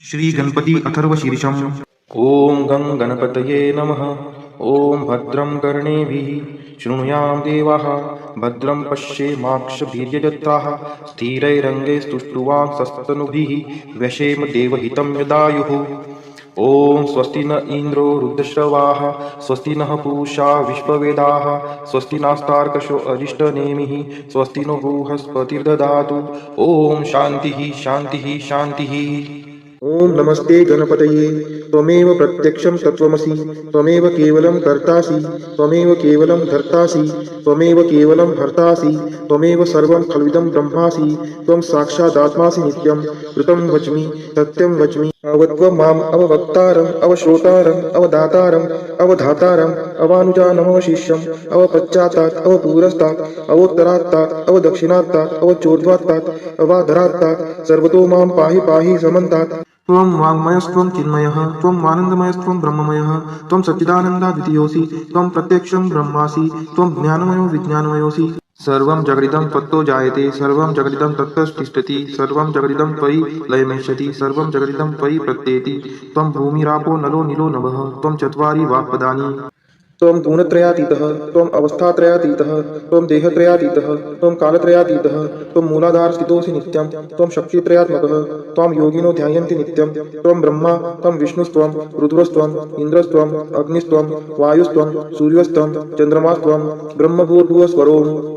श्री गणपती अथर्वशीर्षम्। ॐ गं गणपतये नमः। ॐ भद्रं कर्णेभिः शृणुयाम देवाः, भद्रं पश्येमाक्षभिर्यजत्राः, स्थिरैरङ्गैस्तुष्टुवांसस्तनूभिः व्यशेम देवहितं यदायुः। ॐ स्वस्ति न इन्द्रो रुद्रश्रवाः, स्वस्ति नः पूषा विश्ववेदाः, स्वस्ति नास्तार्कशो अरिष्टनेमिः, स्वस्ति नो बृहस्पतिर्दधातु। ॐ शान्तिः शान्तिः शान्तिः। ओम नमस्ते गणपतये। त्वमेव प्रत्यक्षं तत्त्वमसि, त्वमेव केवलं कर्तासि, त्वमेव केवलं धर्तासि, त्वमेव केवलं हर्तासि, त्वमेव सर्वं खल्विदं ब्रह्मासि, त्वं साक्षादात्मासि नित्यं। ऋतं वच्मि सत्यं वच्मि, अवत्वं माम् अववक्तारम् अवश्रोतारम् अवदातारम् अवधातारम् अवानुजानमवशिष्यम् अवपश्चात्तात् अवपुरस्तात् अवोत्तरात्तात् अवदक्षिणात्तात् अवचोर्ध्वात्तात् अवाधरात्तात् सर्वतो मां पाहि पाहि समन्तात्। त्वं वाङ्मयस्त्वं चिन्मयः, त्वं आनन्दमयस्त्वं ब्रह्ममयः, त्वं सच्चिदानन्दाद्वितीयोऽसि, त्वं प्रत्यक्षं ब्रह्मासि, त्वं ज्ञानमयो विज्ञानमयोऽसि। सर्वं जगदिदं त्वत्तो जायते, सर्वं जगदिदं तत्तस्तिष्ठति, सर्वं जगदिदं त्वयि लयमेष्यति, सर्वं जगदिदं त्वयि प्रत्येति। त्वं भूमिरापो नलो नीलो नभः, त्वं चत्वारि वाक्पदानि। त्वं गुणत्रयातीतः, त्वम् अवस्थात्रयातीतः, त्वं देहत्रयातीतः, त्वं कालत्रयातीतः, त्वं मूलाधारस्थितोऽसि नित्यं, त्वं शक्तित्रयात्मकः, त्वां योगिनो ध्यायन्ति नित्यं। त्वं ब्रह्मा, त्वं विष्णुस्त्वं रुद्रस्त्वं इन्द्रस्त्वं अग्निस्त्वं वायुस्त्वं सूर्यस्त्वं चन्द्रमास्त्वं ब्रह्मभूर्भुवस्वरोम्।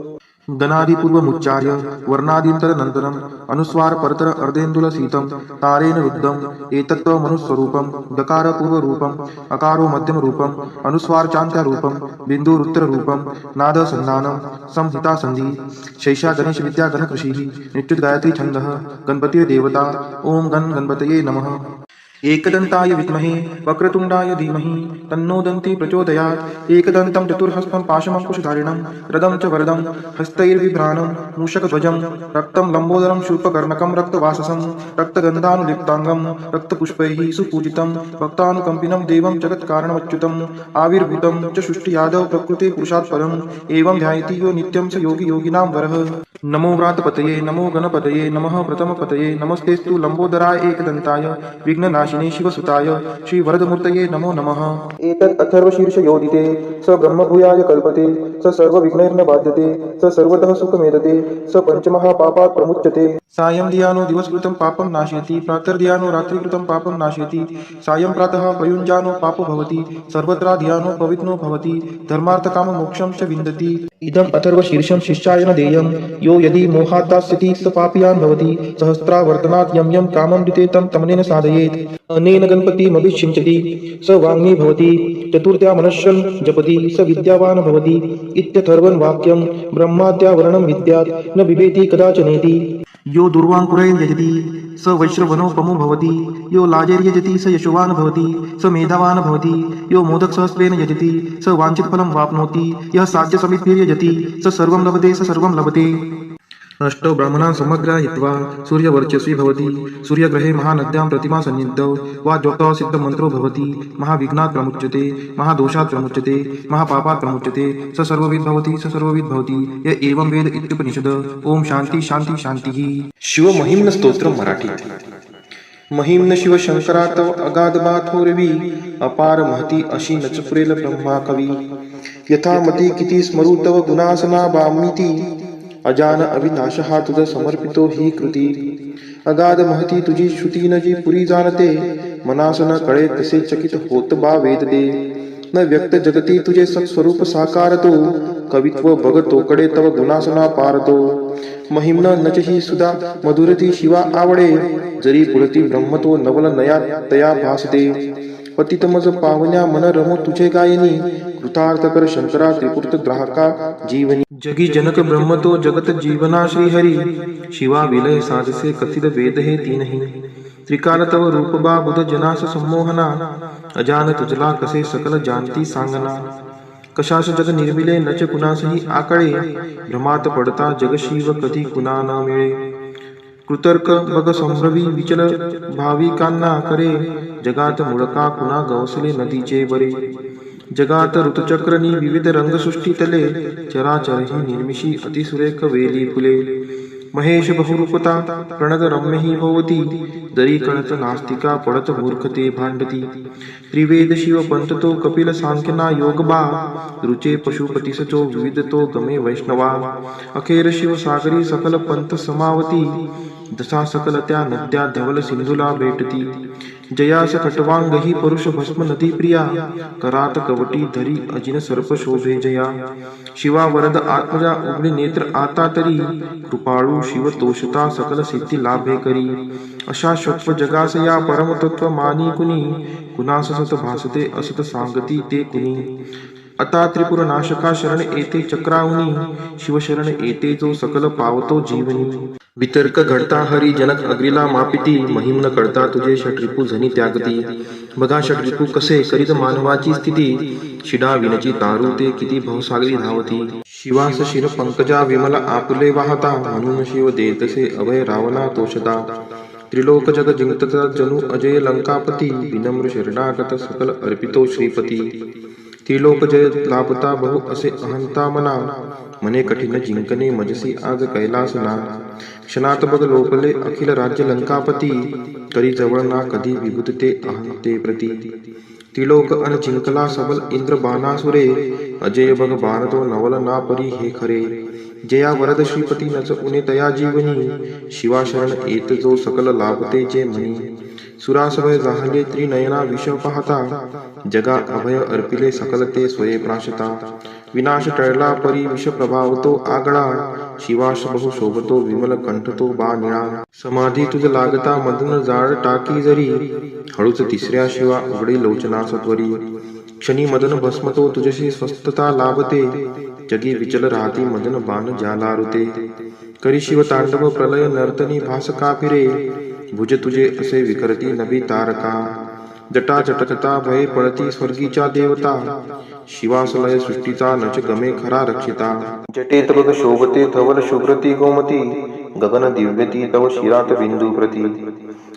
गणादिपूर्वमुच्चार्य वर्णादीन्तरनन्तरम् अनुस्वार परतर अर्धेन्दुलसीतं तारेण रुद्धम् एतत्त्वमनुस्वरूपं। दकारपूर्वरूपम्, अकारो मध्यमरूपम्, अनुस्वारचान्त्यारूपं, बिन्दुरुत्तररूपं, नादसन्धानं, संहितासन्धिः। शैषा गणेशविद्या गणकृषिः, नित्युद्गायत्री छन्दः, गणपतिर्देवता। ॐ गणपतये नमः। एकदन्ताय विद्महे वक्रतुण्डाय धीमहि तन्नो दन्ती प्रचोदयात्। एकदन्तं चतुर्हस्तं पाशमङ्कुशधारिणं रदं च वरदं हस्तैर्बिभ्राणं मूषकध्वजं रक्तं लम्बोदरं शूर्पकर्णकं रक्तवाससं रक्तगन्धानुलिप्ताङ्गं रक्तपुष्पैः सुपूजितं भक्तानुकम्पिनं देवं जगत्कारणमच्युतम् आविर्भूतं च सृष्टियादौ प्रकृते पुरुषात् परम् एवं ध्यायति यो नित्यं स योगी योगिनां वरः। नमो व्रातपतये नमो गणपतये नमः प्रथमपतये नमस्तेस्तु लम्बोदराय एकदन्ताय विघ्ननाशिने शिवसुताय श्रीवरदमूर्तये नमो नमः। एतत् अथर्वशीर्षयोदिते स ब्रह्मभूयाय कल्पते, स सर्वविघ्नैर्न बाध्यते, स सर्वतः सुखमेतते, स पञ्चमहापापात् प्रमुच्यते। सायं धियानो दिवसकृतं पापं नाशयति, प्रातर्धियानो रात्रिकृतं पापं नाशयति, सायं प्रातः प्रयुञ्जानो पापो भवति, सर्वत्र धियानो पवित्रो भवति, धर्मार्थकाममोक्षं च विन्दति। इदम् अथर्वशीर्षं शिष्याय न देयं, यो यदि मोहात् दास्यति स पापीयान् भवति, सहस्रावर्तनात् यं यं कामं दिते तं तमनेन साधयेत्। अनेन गणपतिमभिषिञ्चति स वाङ्मी भवति, चतुर्थ्या मनश्शं जपति स विद्यावान् भवति इत्यथर्वं वाक्यं। ब्रह्माद्यावरणं विद्यात् न बिभेति कदाचनेति। यो दुर्वाङ्कुरैर्यजति स वैश्रवणोपमो भवति, यो लाजैर्यजति स यशोवान् भवति, स मेधावान् भवति, यो मोदकसहस्रेण यजति स वाञ्छितफलं वाप्नोति, यः साध्यसमिद्भिर्यजति स सर्वं लभते स सर्वं लभते। अष्टौ ब्राह्मणान् समग्रायित्वा सूर्यवर्चस्वी भवति, सूर्यग्रहे महानद्यां प्रतिमा सन्निधौ वा ज्योतौ सिद्धमन्त्रो भवति, महाविघ्नात् प्रमुच्यते, महादोषात् प्रमुच्यते, महापापात् प्रमुच्यते, स सर्वविद् भवति स सर्वविद् भवति य एवं वेद इत्युपनिषद। ओम शांती शांती शांतिः। शिवमहिम्न स्तोत्रम मराठीत। महिम्न शिवशंकरा तव अगाध बाथोरवी, अपार महती अशी नचपुरेल ब्रह्मा कवी। यथामती किती स्मरू तव गुणासना बामिती, अजान अविनाश हा तुझ समर्पितो ही कृती। अगाध महती तुझी श्रुती न जी पुरी जाणते, मनास न कळे तसे चकित होत बा वेद दे। न व्यक्त जगती तुझे सत्स्वरूप साकारतो, कवित्व बघतोकडे तव गुणासना पारतो। महिम्न नचही सुधा मधुरती शिवा आवडे, जरी पुढती ब्रह्मतो नवल नया तया भासते। पतितमज पावन्या मन रमो तुझे गायनी, कृतार्थ कर शंकरा त्रिपुर्त ग्राहका जीवनी। जगी जनक ब्रह्मतो जगत जीवना श्रीहरी, शिवा विलय साधसे कथित वेद हे तीनही। त्रिकाल तव रूप बा बुध जनास संमोहना, अजान तुझला कसे सकल जानती सांगना। कशास जग निर्मिले नच कुणासही आकळे, भ्रमात पडता जग शिव कधी कुणा न मिळे। कृतर्क बग संभ्रवी विचल भाविकांना करे, जगात मुळका कुणा गवसले नदीचे बरे। जगात ऋतुचक्रनी विविध रंगसृष्टी तले, चराचर ही निर्मिशी अतिसुरेख वेली फुले। महेश बहुरूपता प्रणत रम्य ही भवती दरी कळत नास्तिका पडत मूर्खते भांडती त्रिवेद शिव पंततो कपिल सांख्यना योग बा रुचे पशुपती सचो विविध तो गमे वैष्णवा अखेर शिव सागरी सकल पंथ समावती दसा सकल त्या नद्या धवल सिंधूला भेटती जयास खटवांग ही परुष भस्म नदी प्रिया करात कवटी धरी अजिन सर्प शोभे जया शिवा वरद आत्मजा उघडी नेत्र आता तरी कृपाळू शिव तोषता सकल सिद्धी लाभे करी अशा शत्व जगास या परमतत्व मानी कुणी कुणास सत भासते असत सांगती ते कुणी आता त्रिपुर नाशका शरण येते चक्रावनी शिवशरण येते जो सकल पावतो जीवनी वितर्क घडता हरी जनक अग्रीला मापिती महिम न कळता तुझे षटरिपू झनी त्यागती बघा षटरिपू कसे करीत मानवाची स्थिती शिडा विनची तारू ते किती भवसागरी धावती शिवास शिर पंकजा विमल आपुले वाहता म्हणून शिव देतसे अभय रावणा तोषता त्रिलोक जग जिंकता जणू अजय लंकापती विनम्र शरणागत सकल अर्पितो श्रीपती त्रिलोक जय लाभता बहु असे अहंता मना मने कठीण जिंकणे मजसी आज कैलास ना क्षणात बघ लोकले अखिल राज्य लंकापती करी जवळ ना कधी विभुतते अहंते प्रती त्रिलोक अन जिंकला सबल इंद्र बाणासुरे अजय बघ बाण तो नवल ना परी हे खरे जया वरद श्रीपती नच उने तया जीवनी शिवा शरण येत जो सकल लाभते जे म्हणी सुरासवय जाहले त्रिनयना विष पाहता जगा अभय अर्पिले सकल ते स्वये प्राशता विनाश टळला परी विष प्रभावतो आगळा शिवाश बहु शोभतो विमल कंठतो बा निळा समाधी तुझ लागता मदन जाळ टाकी जरी हळूच तिसऱ्या शिवा उघडे लोचना सत्वरी क्षणी मदन भस्मतो तुझशी स्वस्थता लाभते जगी विचल राहती मदन बाण जालारुते करी शिव तांडव प्रलय नर्तनी भासका फिरे भुज तुझे असे विकरती नभी तारका जटा जटकता भये पळती स्वर्गीच्या देवता शिवासलय सृष्टीचा नच गमे खरा रक्षिता जटेत बघ शोभते धवल शुभ्रती गोमती गगन दिव्यती तव शिरात बिंदू प्रती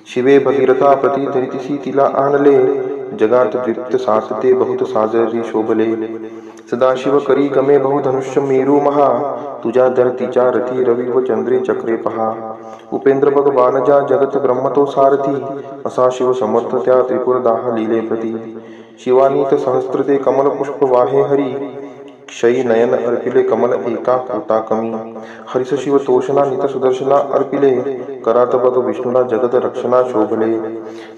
शिवे भगीरथा प्रती धरितीसी तिला आणले जगात तृप्त सासते बहुत साजरी शोभले सदाशिव करी गमे बहुधनुष्य मेरू महा तुझ्या धरतीच्या रथी रवी व चंद्रे चक्रे पहा उपेंद्र बघ बाणजा जगत ब्रह्मतो सारथी असा शिव समर्थ त्या त्रिपुर दाह लीले प्रती शिवानीत सहस्त्रते कमल पुष्प वाहे हरी क्षयी नयन अर्पिले कमल एका कोटा कमी हरिस शिव तोषणा नित सुदर्शना अर्पिले करात बघ विष्णूला जगत रक्षणा शोभले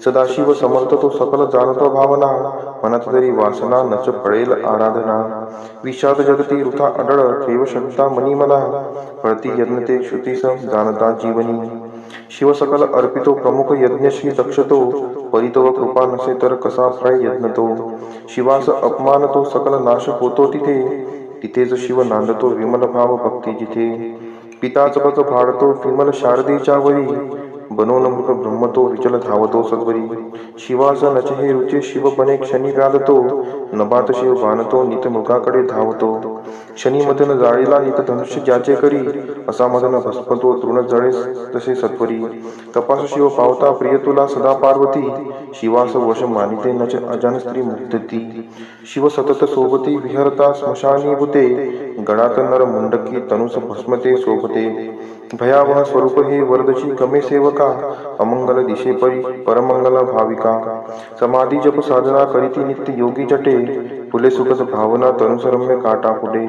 सदाशिव समर्थ तो सकल जाणतो भावना मनात तरी वासना नच फळेल आराधना विषाद जगती वृथा अडळ ठेव शब्दा मनी मला फळती यज्ञ ते श्रुतीस जाणता जीवनी शिव सकल अर्पितो प्रमुख यज्ञ श्री दक्षतो परितव कृपा नसे तर कसा फळ यज्ञ तो शिवास अपमान तो सकल नाश होतो तिथे तिथेच शिव नांदतो विमल भाव भक्ती जिथे पिताच बघ भाडतो विमल शारदेच्या वरी बनवून मृग ब्रह्मतो विचल धावतो सद्वरी शिवास नचहे रुचे शिव बने क्षणी व्याधतो नभात शिव बाणतो नित मृगाकडे धावतो क्षणी मदन जाळीला नित धनुष्य ज्याचे करी असा मदन भस्मतो तृण जळे तसे सत्वरी तपास शिव पावता प्रिय तुला सदा पार्वती शिवास वश मानिते नच अजान स्त्री मुक्तती शिव सतत सोबती विहरता स्मशानी भूते गडात नर मुंडकी तनुस भस्मते शोभते भयावह स्वरूप हे वरदची कमे सेवका अमंगल दिशे परी परमंगल भाविका समाधी जप साधना करीती नित्य योगी जटे फुले सुखद भावना तनुसरम्य काटा पुढे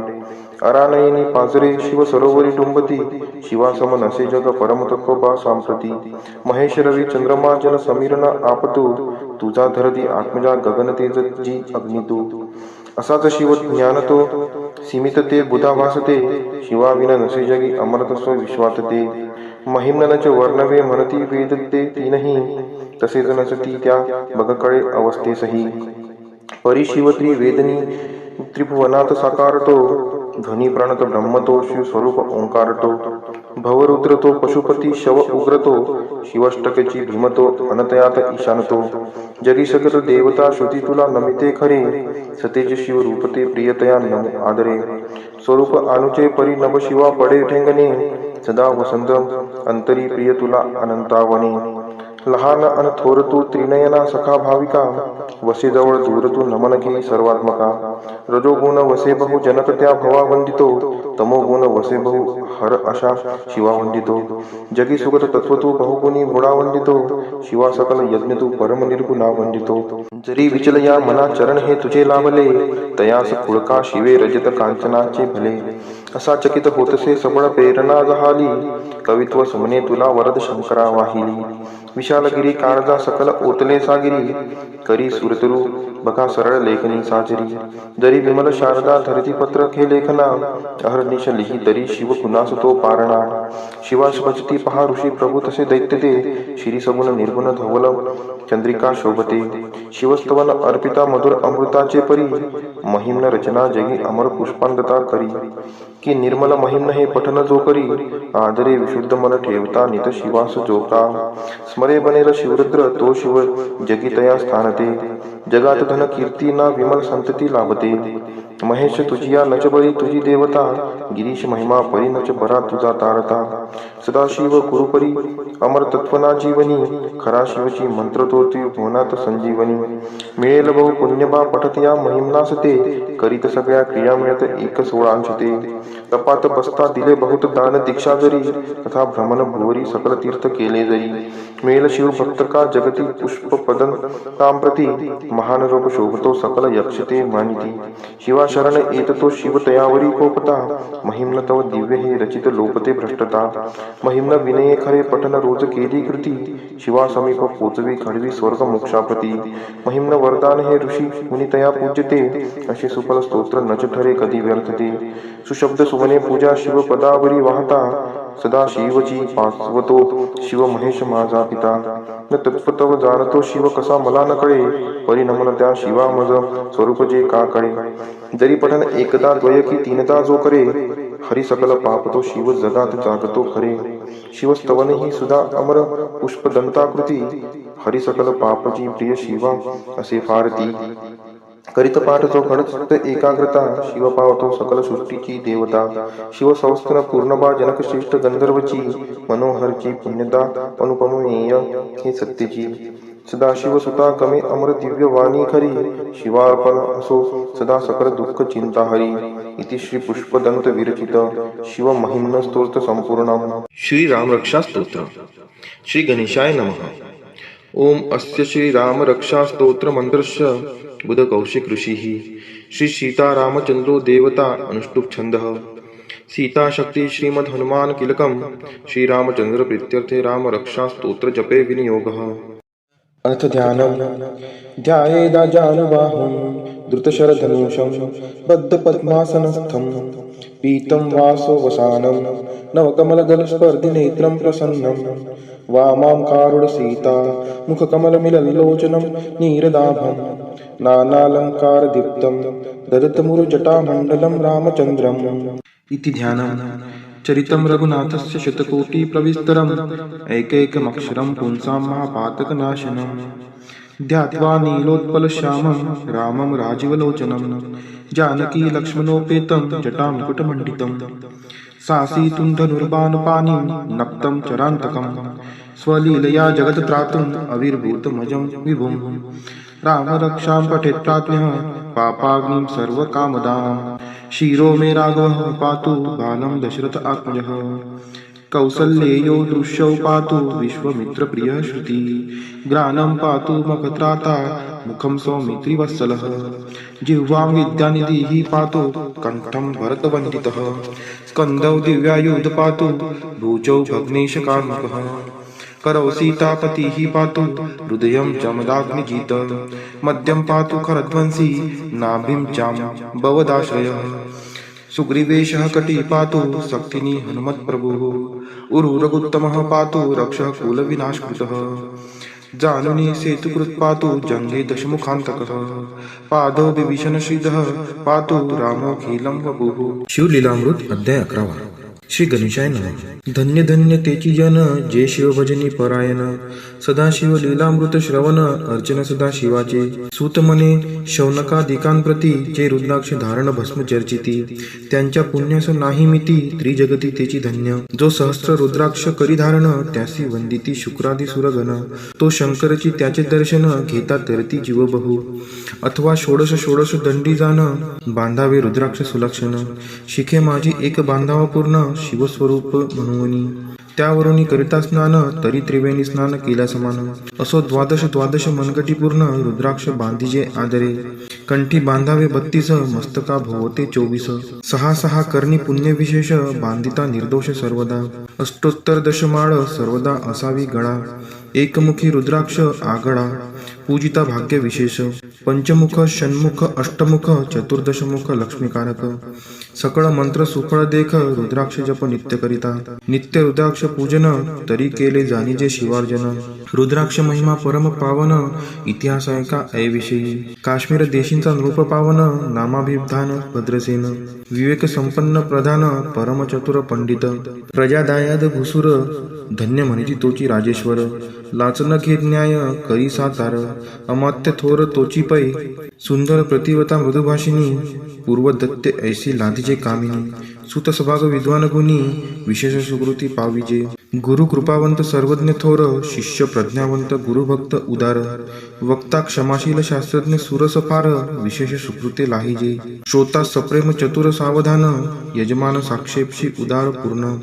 अरानयनी पाजरे शिव सरोवरी डुंबती शिवासम नसे जग परमतत्व बा सांप्रती महेश रवी चंद्रमा जन समीरना आपतू तुझा धरती आत्मजा गगन तेज जी अग्नितू असाच शिव ज्ञान तो सीमित ते बुधा भासते शिवा विना नसे जगी अमरतस्व विश्वात ते महिम्नच वर्णवे म्हणती वेद ते तीनही तसेच नसती त्या बगकळे अवस्थेसही परिशिवत्री वेदनी त्रिभुवनात साकारतो ध्वनी प्रणत ब्रह्मतो शिव स्वरूप ओंकारतो भवरुद्रतो पशुपती शव उग्रतो शिवष्टकची भीमतो अनतयात ईशानतो जगी सकल देवता श्रुती तुला नमिते खरे सतेज शिव रूपते प्रियतया नमो आदरे स्वरूप अनुचे परी नभ शिवा पडे ठेंगणे सदा वसंत अंतरी प्रिय तुला अनंतावने लहान अन थोर तू त्रिनयना सखा भाविका, वसे जवळ दूर तू नमन घे सर्वात्मका. रजोगुण वसे बहु जनक त्या भवा वंदितो, तमोगुण वसे बहु हर अशा शिवा वंदितो. जगी सुगत तत्व तू बहुगुणी गुणा वंदितो, शिवा सकल यज्ञ तू परम निर्गुणा वंदितो. जरी विचल या मना चरण हे तुझे लाभले, तयास खुळका शिवे रजत कांचनाचे भले. असा चकित होतसे सबळ प्रेरणा जहाली, कवित्व सुमने तुला वरद शंकरा वाहिली. विशालगिरी काळजा सकल ओतले सागिरी, करी सुरतरू बघा सरळ लेखनी साजरी. जरी विमल शारदा धरती पत्र खे लेखना, अहर्निश लिही तरी शिव कुणास तो पारणा. शिवास भजती पहा ऋषी प्रभू तसे दैत्य ते, श्री सगुण निर्गुण धवल चंद्रिका शोभते. शिवस्तवन अर्पिता मधुर अमृताचे परी, महिम्न रचना जगी अमर पुष्पांगता करी. की निर्मल महिम्न हे पठन जो करी, आदरे विशुद्ध मन ठेवता नित शिवास जोका. स्मरे बनेल शिवरुद्र तो शिव जगी तया स्थानते, जगात धन कीर्ती ना विमल संतती लाभते. महेश तुझिया नच बळी तुझी देवता, गिरीश महिमा परी नच बरा तुझा तारता. सदाशिव कुरुपरी अमर तत्वना जीवनी, खरा शिवची मंत्र तो भुवनात संजीवनी. मिळेल बहु पुण्यबा पठत या महिमनास ते, करीत सगळ्या क्रिया मिळत एक सोळांश ते. तपात बसता दिले बहुत दान दीक्षा जरी, तथा भ्रमण भुवरी सकल तीर्थ केले जरी. मिळेल शिव भक्त का जगती पुष्प पदन तांप्रती, महान रूप शोभतो सकल यक्ष ते मानिती. शिवा शरण येत तो शिव तयावरी कोपता, महिम्न तव दिव्य हे रचित लोपते भ्रष्टता. महिम्न विनये खरे पठन रोज केली कृती, शिवा समीप पोचवी खडवी स्वर्ग मोक्षाप्रती. महिम्न वरदान हे ऋषी मुनी तया पूज्यते, असे सुफल स्तोत्र नच ठरे कधी व्यर्थते. सुशब्द सुमने पूजा शिव पदावरी वाहता, सदा शिवची पाचवतो शिव महेश माझा पिता. न तत्पतव जाणतो शिव कसा मला न कळे, परिणमन त्या शिवा मज स्वरूप जे का कळे. जरी पठन एकदा द्वय की तीनदा जो करे, हरी सकल पाप तो शिव जगात जागतो खरे. शिवस्तवन ही सुधा अमर पुष्प दंताकृती, हरी सकल पापची प्रिय शिवा असे फारती. करीत पाठ जो घडत एकाग्रता, शिव पावतो सकल सृष्टीची देवता. शिव संस्थन पूर्णबा जनक श्रेष्ठ गंधर्वची, मनोहरची पुण्यदा अनुपमेय हे सत्यची. सदाशिव सुता गमे अमर दिव्य वाणी खरी, शिवार्पण असो सदा सकल दुःख चिंता हरी. इति श्री पुष्पदंत विरचित शिव महिम्न स्तोत्र संपूर्णम. श्री राम रक्षा स्तोत्र. श्री गणेशाय नमः. ओम अस्य श्री राम रक्षा स्तोत्र मंत्रस्य बुध कौशिक ऋषिः. श्री सीता रामचंद्रो देवता अनुष्टुप छंदः. सीता शक्ति श्रीमद् हनुमान किलकम. श्री रामचंद्र प्रीत्यर्थे राम रक्षा स्तोत्र जपे विनियोगः. अर्थ ध्यानम. ध्यायेदा जानुबाहुं द्रुतशरधनुषं, बद्धपद्मासनस्थं पीतं वासो वसानं. नवकमलदलस्पर्धिनेत्रं प्रसन्नं, वामां कारुणसीता मुखकमलमिलल्लोचनं नीरदाभं. नानालङ्कारदीप्तं ददतमुरुजटामण्डलं रामचन्द्रम्. इति ध्यानम्. चरितं रघुनाथस्य शतकोटिप्रविस्तरम्, एकैकमक्षरं पुंसां महापातकनाशनम्. ध्यात्वा नीलोत्पलश्यामं रामं राजीवलोचनं, जानकी लक्ष्मणोपेतं जटामुकुटमण्डितं. सासीतुं धनुर्बाणपाणिं नक्तं चरान्तकं, स्वलीलया जगत्त्रातुम् अविर्भूतमजं विभुम्. राम रक्षां पठेत् प्राज्ञः पापाग्निं सर्वकामदां. शिरो मे राघवः पातु बालं दशरथ आत्मजः. कौसल्येयो दृश्यौ पातु विश्वमित्रप्रियः श्रुति. ग्रानं पातु मखत्राता मुखं सौमित्रिवत्सलः. जिह्वां विद्यानिधिः पातु कण्ठं भरतवन्दितः. स्कन्धौ दिव्यायुध पातु भुजौ भग्नेशकार्मुकः. करौ सीतापतिः पातु हृदयं जमदाग्निजित. मध्यं पातु खरध्वंसी नाभिं जाम्बवदाश्रयः. सुग्रीवेशः कटी पातु शक्तिनी हनुमत्प्रभुः. उरुरगुत्तमः पातु रक्षः कुलविनाशकृतः. जानुनी सेतुकृत् पातु जङ्गे दशमुखान्तकः. पादौ विभीषणश्रीधः पातु रामोऽखिलं वपुः. शिवलीलामृत अध्याय 11. श्री गणेशाय नमः. धन्य धन्य तेची जन जे शिव भजनी परायण. सदाशिव लीलामृत श्रवण अर्चन सदा शिवाचे. सूत म्हणे शौनकादिकांप्रती जे रुद्राक्ष धारण भस्म चर्चिती त्यांच्या पुण्यास नाही मिती त्रिजगती तेची धन्य. जो सहस्र रुद्राक्ष करी धारण त्यासी वंदिती शुक्रादी सुरगण. तो शंकरची त्याचे दर्शन घेता तरती जीव बहु. अथवा षोडश षोडश दंडी जाण बांधावे रुद्राक्ष सुलक्षण. शिखे माझी एक बांधावा पूर्ण शिवस्वरूप म्हणूनी. त्यावरून करिता स्नान तरी त्रिवेणी स्नान केल्या समान. असो द्वादश द्वादश मनगटी पूर्ण रुद्राक्ष बांधिजे आदरे. कंठी बांधावे 32 मस्तका भोवते 24. सहा सहा करणी पुण्य विशेष बांधिता निर्दोष सर्वदा. अष्टोत्तर दशमाळ सर्वदा असावी गळा. एकमुखी रुद्राक्ष आगळा पूजिता भाग्य विशेष. पंचमुख षण्मुख अष्टमुख चतुर्दशमुख लक्ष्मीकारक. सकळ मंत्र सुफळ देख रुद्राक्ष जप नित्य करिता. नित्य रुद्राक्ष पूजन तरी केले जाणीजे शिवार्जन. रुद्राक्ष महिमा परम पावन इतिहास ऐका ऐविषयी. काश्मीर देशींचा नृप पावन नामाभिधान भद्रसेन. विवेक संपन्न प्रधान परम चतुर पंडित. प्रजादायाद भुसुर धन्य म्हणिती तोची राजेश्वर. लाचन घे न्याय करी सातार. अमात्य थोर तोची पै. सुंदर प्रतिवता मृदुभाषिनी. पूर्वदत्ते ऐसी लादीचे कामिनी. सुतसभाग विद्वान गुणी विशेष सुकृती पाविजे. गुरु कृपावंत सर्वज्ञ थोर. शिष्य प्रज्ञावंत गुरुभक्त उदार. वक्ता क्षमाशील शास्त्रज्ञ सुरस फार. विशेष सुकृते लाहिजे. श्रोता सप्रेम चतुर सावधान. यजमान साक्षेपशी उदार पूर्ण.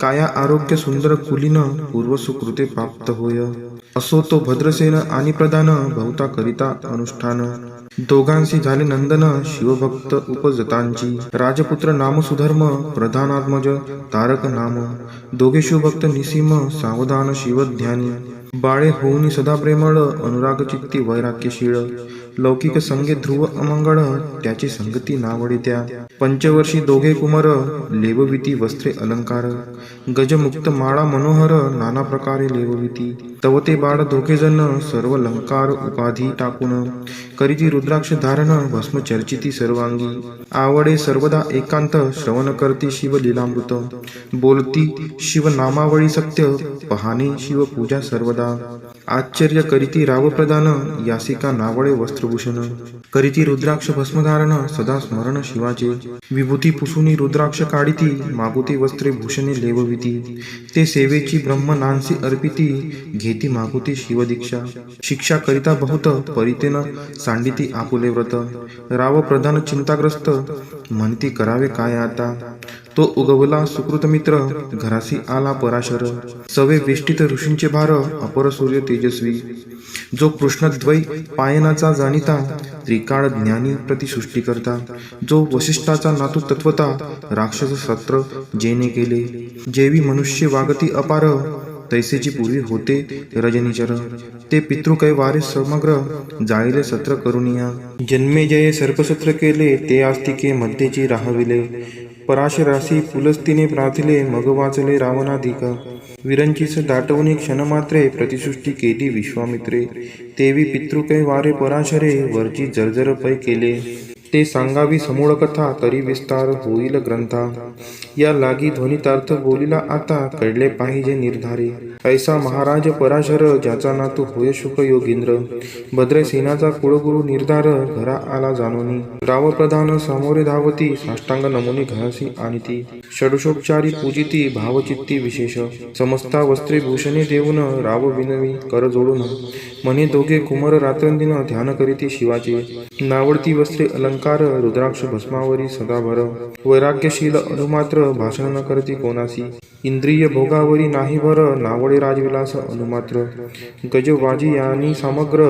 काया आरोग्य सुंदर कुलीन. पूर्व सुकृते प्राप्त होय. असो तो भद्रसेन आणि प्रधान. बहुता करिता अनुष्ठान. दोघांशी झाले नंदन शिवभक्त उपजतांची. राजपुत्र नाम सुधर्म प्रधानात्मज तारक नाम. दोघे शिवभक्त निसीम सावधान शिवध्यानी. बाळे होऊनी सदा प्रेमळ अनुराग चित्ती वैराग्यशीळ. लौकिक संगे ध्रुव अमंगळ त्याची संगती नावडे त्या. पंचवर्षी दोघे कुमार लेवविती वस्त्रे अलंकार. गजमुक्त माळा मनोहर नाना प्रकारे लेवविती. तवते बाळ दोघे जण सर्व अलंकार उपाधी टाकून. करीती रुद्राक्ष धारण भस्म चर्चिती सर्वांगी. आवडे सर्वदा एकांत श्रवण करती शिव लीलामृत. बोलती शिव नामावळी सत्य पहाणे शिव पूजा सर्वदा. आश्चर्य करीती राव प्रदान यासिका नावळे वस्त्रभूषण. करीती रुद्राक्ष भस्मधारण सदा स्मरण शिवाचे. विभूती पुसुनी रुद्राक्ष काढिती मागुती वस्त्रे भूषणे लेवविती. ते सेवेची ब्रह्म नांसी अर्पिती घेती मागुती शिवदीक्षा. शिक्षा करिता बहुत परितेन सांडिती आपुले व्रत. राव प्रधान चिंताग्रस्त म्हणती करावे काय आता. तो उगवला सुकृत मित्र घरासी आला पराशर. सवे वेष्टित ऋषींचे भार अपर सूर्य तेजस्वी. जो कृष्णद्वै पायनाचा जाणिता त्रिकाळ ज्ञानी प्रतिसृष्टी करता. जो वसिष्ठाचा नातू तत्वता राक्षस सत्र जेने केले. जेवी मनुष्य वागती अपार तैसेची पूर्वी होते रजनीचर. ते पितृकै वारे समग्र जाळीले सत्र करुनिया. जन्मे जये सर्पसत्र केले ते आस्तिके मध्येची राहविले. पराशरासी पुलस्तीने प्रार्थिले मग वाचले रावणाधिक. विरंचीस दाटवणी क्षणमात्रे प्रतिसृष्टी केली विश्वामित्रे. तेवी पितृकै वारे पराशरे वरची जर्जर पै केले. ते सांगावी समूळ कथा तरी विस्तार होईल ग्रंथा. या लागी ध्वनितार्थ बोलिला आता कळले पाहिजे निर्धारे. ऐसा महाराज पराशर ज्याचा नातू होय शुक योगींद्र. भद्रसेनाचा कुळगुरु निर्धार घरा आला जाणोनी. राव प्रधान समोरे धावती साष्टांग नमुनी घरासी आणिती. षडशोपचारी पूजिती भावचित्ती विशेष. समस्ता वस्त्रे भूषणे देऊन राव विनवी कर जोडून. म्हणे दोघे कुमार रात्रंदिन ध्यान करीती शिवाचे. नावडती वस्त्रे अलंकार रुद्राक्ष भस्मावरी सदाभर. वैराग्यशील अनुमात्र भाषण न करती कोणासी. इंद्रिय भोगावरी नाही भर नावडे राजविलास अनुमात्र. गजवाजी यांनी समग्र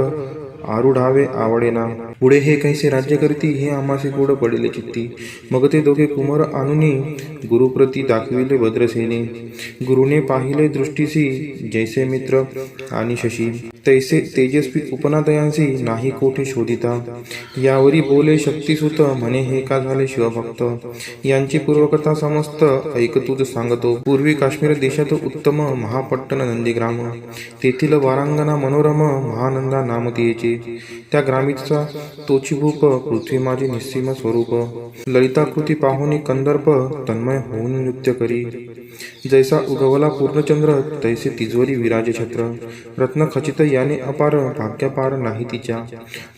आरुढावे आवडेना. पुढे हे कैसे राज्य करती हे आम्हासे गोड पडिले चित्ती. मग ते दोघे कुमार आणुनी गुरुप्रती दाखविले भद्रसेने. गुरुने पाहिले दृष्टीसी जैसे मित्र आणि शशी. तैसे तेजस्वी उपनादयांसी नाही कोठे शोधिता. यावरी बोले शक्तिसुत म्हणे हे का झाले शिवभक्त. यांची पूर्वकथा समस्त ऐक तुझ सांगतो. पूर्वी काश्मीर देशात उत्तम महापट्टण नंदीग्राम. तेथील वारांगना मनोरम महानंदा नाम तिचे. त्या ग्रामीचा तोची भूप पृथ्वी माझे निस्सीम स्वरूप. ललिताकृती पाहुनी कंदर्प तन्मय होऊन नृत्य करी. जैसा उगवला पूर्णचंद्र तैसे तिजोरी विराजे छत्र. रत्नखचित याने अपार भाग्यपार नाही तिच्या.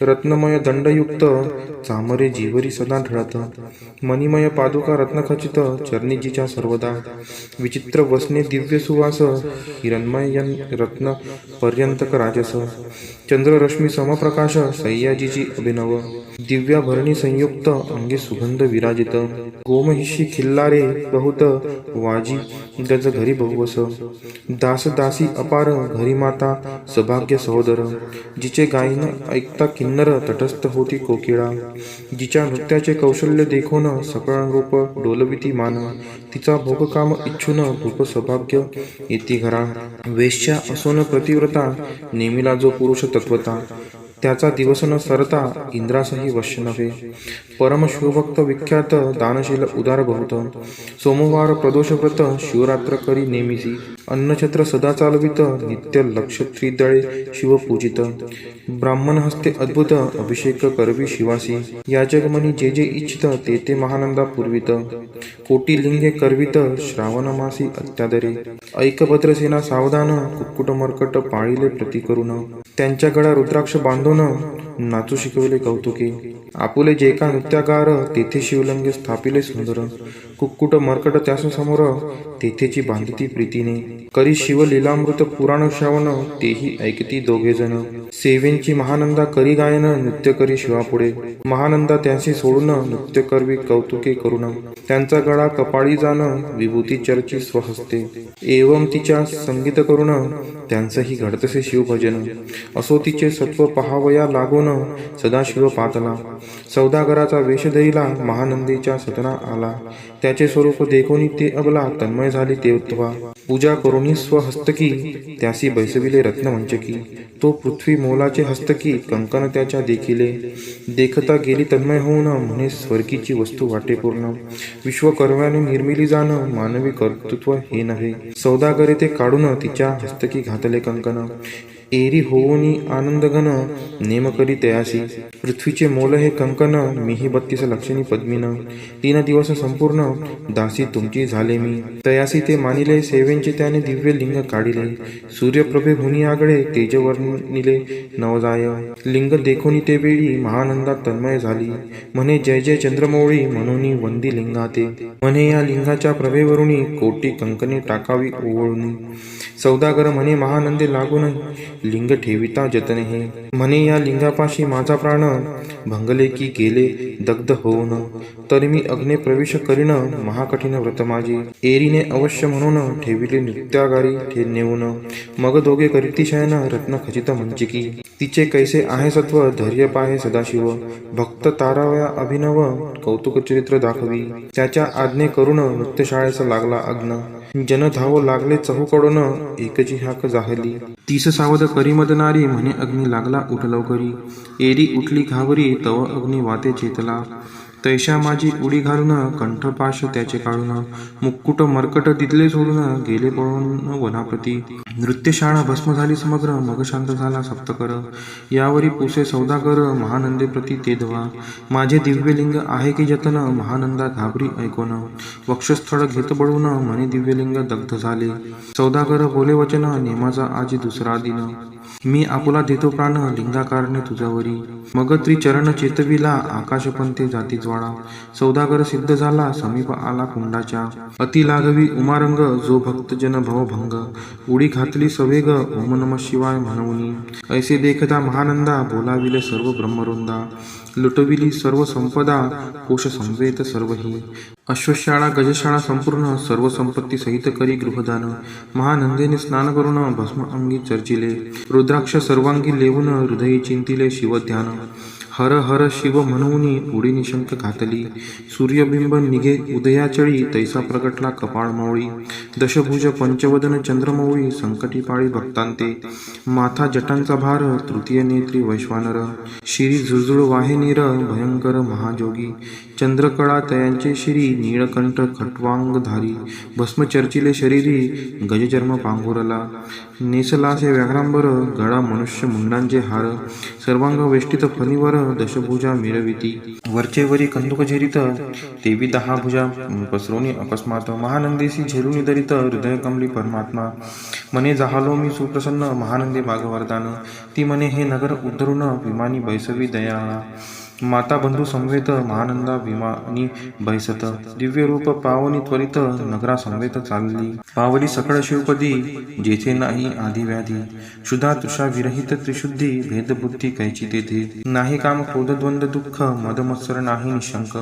रत्नमय दंडयुक्त चामरे जीवरी सदा ढळत. मणिमय पादुका रत्नखचित चरणीजीच्या सर्वदा. विचित्र वसने दिव्य सुवास हिरणमय रत्न पर्यंतक राजस. चंद्ररश्मी समप्रकाश सह्याजीची अभिनव. दिव्याभरणी संयुक्त अंगे सुगंध विराजित. गोमहिषी खिल्लारे बहुत वाजी गज घरी बहुवस. दास दासी अपार घरी माता सभाग्य सहोदर. जिचे गायन ऐकता किन्नर तटस्थ होती कोकिळा. जिच्या नृत्याचे कौशल्य देखून सकळ रूप डोलविती मान. तिचा भोगकाम इच्छून भूप सभाग्य येती घरा. वेश्या असोन प्रतिव्रता नेमिला जो पुरुष तत्वता. त्याचा दिवस न सरता इंद्रासही वश्य नव्हे. परम शिवभक्त विख्यात दानशील उदार बहुत. सोमवार प्रदोषव्रत शिवरात्र करी नेमिसी. अन्नछत्र सदा चालवित नित्य लक्ष त्रिदळे शिव पूजित. ब्राह्मण हस्ते अद्भुत अभिषेक करवी शिवासी. याजगमनी जे जे इच्छित ते ते महानंदा पूर्वित. कोटी लिंगे करवित श्रावण मासी अत्यादरे. ऐकभद्रसेना सावधान कुक्कुट मर्कट पाळिले प्रति करून. त्यांच्या गळा रुद्राक्ष बांधून नाचू शिकवले कौतुके. आपुले जे का नृत्यागार तेथे शिवलिंगे स्थापिले सुंदर. कुक्कुट मर्कट त्यास समोर तेथेची बांधती प्रीतीने. करी शिव लीलामृत पुराण श्रवण तेही ऐकती दोघे जण. सेवेंची महानंदा करी गायन नृत्य करी शिवापुढे. महानंदा त्यांशी सोडून नृत्य करवी कौतुके करून. त्यांचा गळा कपाळी जाण विभूती चर्ची स्वहस्ते. एवं तिच्या संगीत करून त्यांचंही घडतसे शिवभजन. असो तिचे सत्व पहावया लागून सदाशिव पातला. सौदागराचा वेश धरिला महानंदीच्या सदना आला. त्याचे स्वरूप देखोनी ते अबला तन्मय झाली तेव्हा. पूजा करुणी स्वहस्तकी त्यासी बैसविले रत्नमंचकी. तो पृथ्वी मोलाचे हस्तकी कंकण त्याच्या देखिले. देखता गेली तन्मय होऊन म्हणे स्वर्गीची वस्तू वाटे पूर्ण. विश्वकर्म्याने निर्मिली जाण मानवी कर्तृत्व हे नव्हे. सौदागरे ते काढून तिच्या हस्तकी घातले कंकण. एरी होऊनी आनंदघन नेम करी तयासी. पृथ्वीचे मोल हे कंकन मीही 32 लक्षणी पद्मीन. 3 दिवस संपूर्ण दासी तुमची झाले मी. तयासी ते मानिले सेवेंचे त्याने दिव्य लिंग काढिले. सूर्यप्रभे हुनी आगळे तेजवर्णिले नवजाय. लिंग देखोनी ते वेळी महानंदा तन्मय झाली. म्हणे जय जय चंद्रमौळी म्हणून वंदी लिंगाते. म्हणे या लिंगाच्या प्रभेवरुणी कोटी कंकणे टाकावी ओवळून. सौदागर म्हणे महानंदे लागून लिंग ठेविता जतन हे. म्हणे या लिंगापाशी माझा प्राण भंगले की गेले दग्ध होऊन. तर मी अग्ने प्रवेश करीन महाकठीण व्रत माझी. एरीने अवश्य म्हणून ठेविले नृत्यागारी नेऊन. मग दोघे करीती शयन रत्न खचित मंचिकी. तिचे कैसे आहे सत्व धैर्य पाहे सदाशिव. भक्त तारावया अभिनव कौतुक चरित्र दाखवी. त्याच्या आज्ञे करून नृत्यशाळेस लागला अग्न. जन धावो लागले चहूकडून एकची हाक जाहली. 30 सावध करीमद नारी म्हणे अग्नी लागला उठ लवकरी. एरी उठली घावरी तव अग्नी वाते चेतला. तैशा माझी उडी घालून कंठपाश त्याचे काढून. मुक्कुट मर्कट दिदले सोडून गेले पळून वनाप्रती. नृत्यशाळा भस्म झाली समग्र मग शांत झाला सप्तकर. यावरी पुसे सौदागर महानंदे प्रती ते धवा. माझे दिव्यलिंग आहे की जतन महानंदा घाबरी ऐकोन. वक्षस्थळ घेत बळून म्हणे दिव्यलिंग दग्ध झाले. सौदागर बोले वचन नेमाचा आजी दुसरा दिन. मी आपुला देतो प्राण लिंगाकारणे तुझ्यावरी. मग त्रिचरण चेतविला आकाशपंते जाती ज्वाळा. सौदागर सिद्ध झाला समीप आला कुंडाच्या. अति लागवी उमारंग जो भक्तजन भवभंग. उडी घातली सवेग ओम नम शिवाय म्हणूनी. ऐसे देखता महानंदा बोलाविले सर्व ब्रह्मवृंदा. लुटविली सर्व संपदा कोश संवेत सर्वही. अश्वशाळा गजशाळा संपूर्ण सर्व संपत्ती सहित करी गृहदान. महानंदेने स्नान करून भस्म अंगी चर्चिले. रुद्राक्ष सर्वांगी लेवून हृदयी चिंतिले शिवध्यान. हर हर शिव म्हणून उडी निशंक घातली. सूर्यबिंब निघे उदयाचळी तैसा प्रगटला कपाळ मौळी. दशभुज पंचवदन चंद्रमौळी संकटी पाळी भक्तांते. माथा जटांचा भार तृतीय नेत्री वैश्वानर. शिरी झुळझुळ वाहे नीर भयंकर महाजोगी. चंद्रकळा तयांचे शिरी, नीळकंठ खट्वांगधारी, भस्म चर्चिले शरीरी, गजचर्म पांघोरला, नेसलासे व्याघ्रांबर, गळा मनुष्य मुंडांचे हार, सर्वांग वेष्टित फणीवर, दशभुजा मिरविती, वरचे वरी कंदुक झेरित, तेवी 10 भुजा पसरोनी अकस्मात, महानंदेसी झेलुनी दरित, हृदय कमली परमात्मा, मने जाहालो मी सुप्रसन्न, महानंदे भागवरदान, ती मने हे नगर उद्धरून, विमानी बैसवी दयाळा, माता बंधू समवेत, महानंदा विमानी बैसत, दिव्य रूप पावनी त्वरित, नगरा समवेत चालली, पावली सकळ शिवपदी, जेथे नाही आधी व्याधी, क्षुधा तृषा विरहित त्रिशुद्धी, भेदबुद्धी कैची तेथे, नाही काम क्रोध द्वंद दुःख, मदमत्सर नाही निशंक,